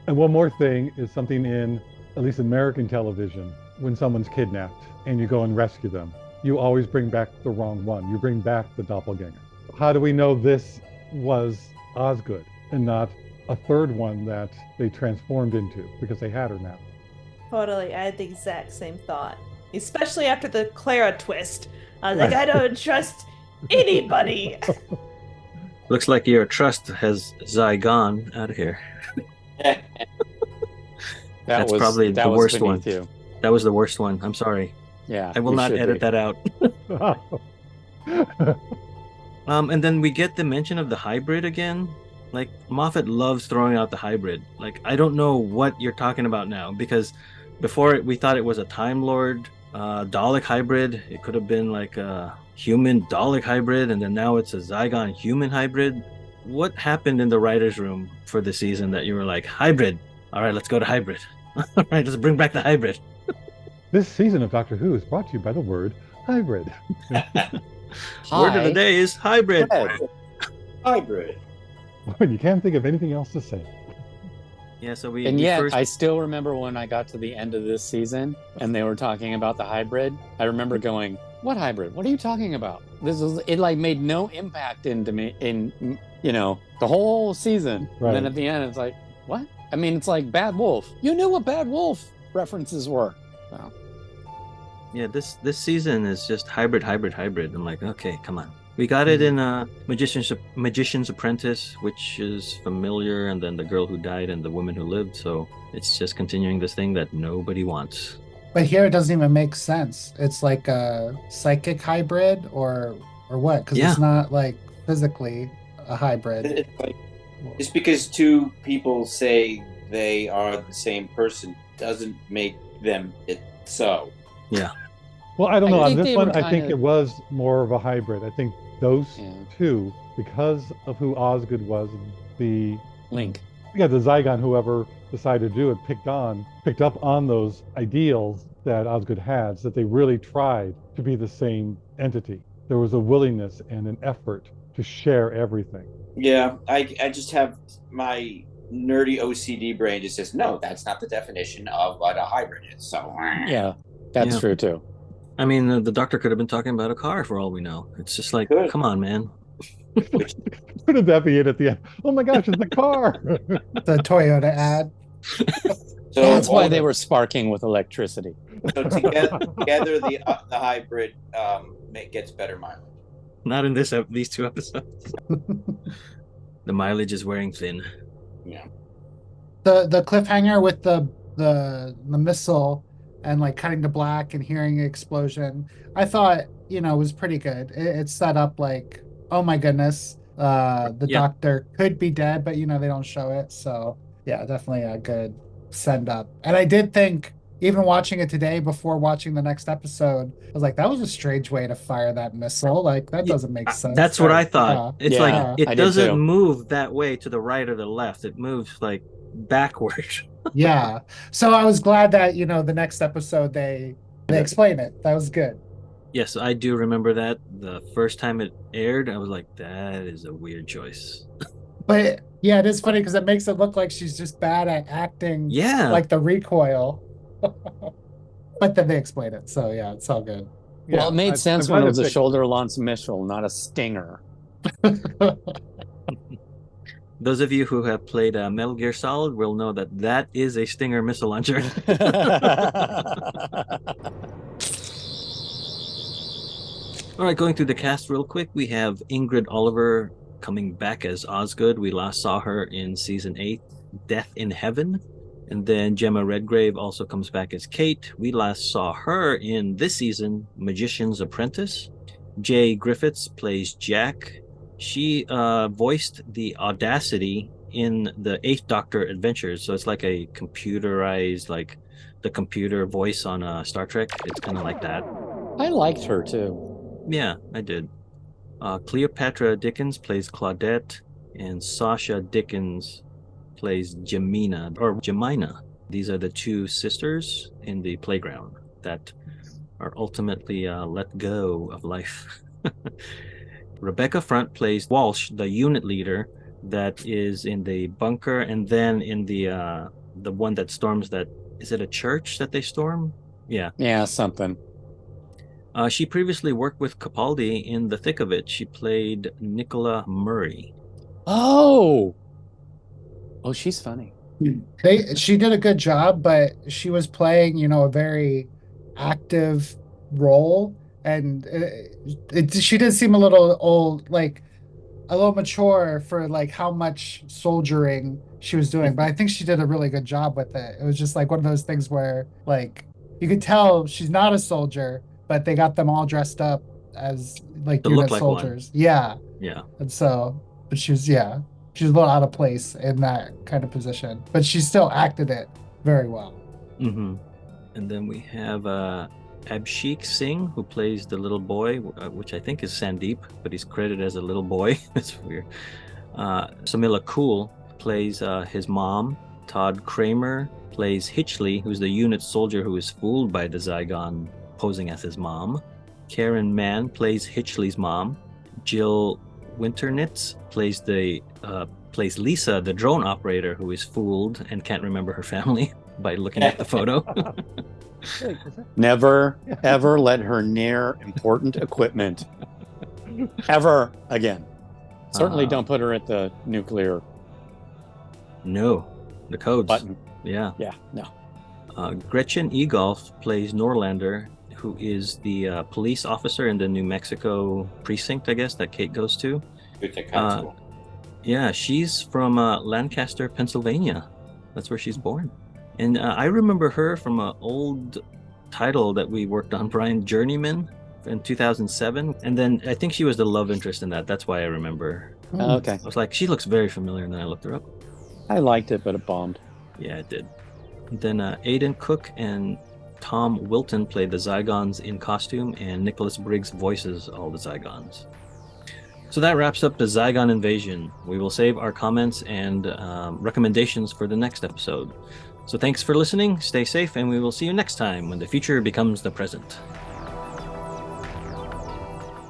And one more thing is something in, at least American television, when someone's kidnapped and you go and rescue them, you always bring back the wrong one. You bring back the doppelganger. How do we know this was Osgood and not a third one that they transformed into because they had her now? Totally. I had the exact same thought, especially after the Clara twist. I was like, I don't trust anybody. Looks like your trust has Zygon out of here. That's probably the worst one. You. That was the worst one. I'm sorry. Yeah. I will not edit that out. And then we get the mention of the hybrid again. Like, Moffat loves throwing out the hybrid. Like, I don't know what you're talking about now, because before we thought it was a Time Lord Dalek hybrid. It could have been like a human Dalek hybrid, and then now it's a Zygon human hybrid. What happened in the writer's room for the season that you were like, hybrid? All right, let's go to hybrid. All right, let's bring back the hybrid. This season of Doctor Who is brought to you by the word hybrid. Word of the day is hybrid. Hybrid. When you can't think of anything else to say. Yeah, so I still remember when I got to the end of this season and they were talking about the hybrid. I remember going, "What hybrid? What are you talking about?" It like made no impact into me in the whole season. Right. And then at the end, it's like, what? I mean, it's like Bad Wolf. You knew what Bad Wolf references were. So. Yeah, this season is just hybrid. I'm like, okay, come on. We got it in Magician's Apprentice, which is familiar, and then The Girl Who Died and The Woman Who Lived. So it's just continuing this thing that nobody wants. But here it doesn't even make sense. It's like a psychic hybrid or what? Because it's not like physically a hybrid. It's like, just because two people say they are the same person doesn't make them so. Yeah. Well, I don't know. On think this one, I think it was more of a hybrid. I think those two, because of who Osgood was, the link. Yeah, the Zygon, whoever decided to do it, picked up on those ideals that Osgood has, that they really tried to be the same entity. There was a willingness and an effort to share everything. Yeah, I just have my nerdy OCD brain just says, no, that's not the definition of what a hybrid is. So yeah, that's true too. I mean, the doctor could have been talking about a car for all we know. It's just like, come on, man. Couldn't that be it at the end? Oh my gosh, it's the car. The Toyota ad. So that's why they were sparking with electricity. So together the hybrid gets better mileage. Not in these two episodes. The mileage is wearing thin. Yeah. The cliffhanger with the missile and like cutting to black and hearing an explosion, I thought was pretty good. It set up like, oh my goodness, the doctor could be dead, but they don't show it. So yeah, definitely a good send up. And I did think, even watching it today before watching the next episode, I was like, that was a strange way to fire that missile. Like, that doesn't make sense. That's what I thought. It's like, it doesn't move that way to the right or the left. It moves like backward. Yeah. So I was glad that, the next episode they explain it. That was good. Yes, I do remember that. The first time it aired, I was like, that is a weird choice. But yeah, it is funny because it makes it look like she's just bad at acting. Yeah. Like the recoil. But then they explain it. So yeah, it's all good. Well, it made sense when it was a shoulder-launched missile, not a stinger. Those of you who have played Metal Gear Solid will know that that is a Stinger missile launcher. All right, going through the cast real quick, we have Ingrid Oliver coming back as Osgood. We last saw her in season 8, Death in Heaven. And then Gemma Redgrave also comes back as Kate. We last saw her in this season, Magician's Apprentice. Jay Griffiths plays Jack. She voiced the Audacity in the 8th Doctor Adventures. So it's like a computerized, like the computer voice on Star Trek. It's kind of like that. I liked her too. Yeah, I did. Cleopatra Dickens plays Claudette, and Sasha Dickens plays Jemina. These are the 2 sisters in the playground that are ultimately let go of life. Rebecca Front plays Walsh, the unit leader that is in the bunker, and then in the one that storms that. Is it a church that they storm? Yeah, something. She previously worked with Capaldi in The Thick of It. She played Nicola Murray. Oh, she's funny. She did a good job, but she was playing, a very active role, and she did seem a little old, like a little mature for like how much soldiering she was doing. But I think she did a really good job with it. It was just like one of those things where like you could tell she's not a soldier, but they got them all dressed up as like unit soldiers. Yeah. And so, but she's a little out of place in that kind of position, but she still acted it very well. Mm-hmm. And then we have Abhishek Singh, who plays the little boy, which I think is Sandeep, but he's credited as a little boy. That's weird. Samila Kool plays his mom. Todd Kramer plays Hitchley, who's the unit soldier who is fooled by the Zygon posing as his mom. Karen Mann plays Hitchley's mom. Jill Winternitz plays Lisa, the drone operator who is fooled and can't remember her family by looking at the photo. Never, ever let her near important equipment ever again. Certainly don't put her at the nuclear. No, the codes. Button. Yeah, no. Gretchen Egolf plays Norlander, who is the police officer in the New Mexico precinct, I guess, that Kate goes to. Yeah, she's from Lancaster, Pennsylvania. That's where she's born. And I remember her from an old title that we worked on, Brian Journeyman, in 2007. And then I think she was the love interest in that. That's why I remember. Okay. I was like, she looks very familiar, and then I looked her up. I liked it, but it bombed. Yeah, it did. And then Aidan Cook and Tom Wilton played the Zygons in costume, and Nicholas Briggs voices all the Zygons. So that wraps up the Zygon invasion. We will save our comments and recommendations for the next episode. So thanks for listening, stay safe, and we will see you next time when the future becomes the present.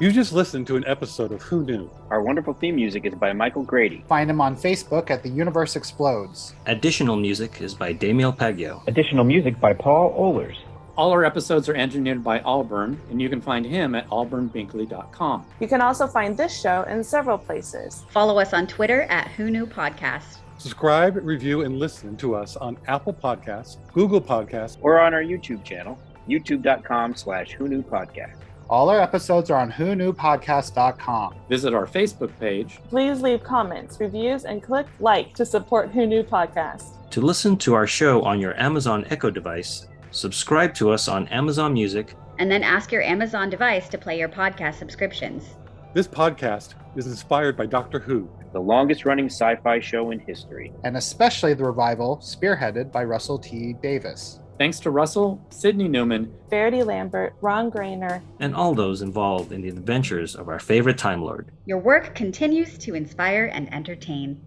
You just listened to an episode of Who Knew? Our wonderful theme music is by Michael Grady. Find him on Facebook at The Universe Explodes. Additional music is by Damiel Paggio. Additional music by Paul Ohlers. All our episodes are engineered by Auburn, and you can find him at auburnbinkley.com. You can also find this show in several places. Follow us on Twitter at Who Knew Podcast. Subscribe, review, and listen to us on Apple Podcasts, Google Podcasts, or on our YouTube channel, youtube.com/WhoKnewPodcast. All our episodes are on whoknewpodcast.com. Visit our Facebook page. Please leave comments, reviews, and click like to support Who Knew Podcast. To listen to our show on your Amazon Echo device, subscribe to us on Amazon Music, and then ask your Amazon device to play your podcast subscriptions. This podcast is inspired by Doctor Who, the longest-running sci-fi show in history, and especially the revival spearheaded by Russell T. Davis. Thanks to Russell, Sidney Newman, Verity Lambert, Ron Grainer, and all those involved in the adventures of our favorite Time Lord. Your work continues to inspire and entertain.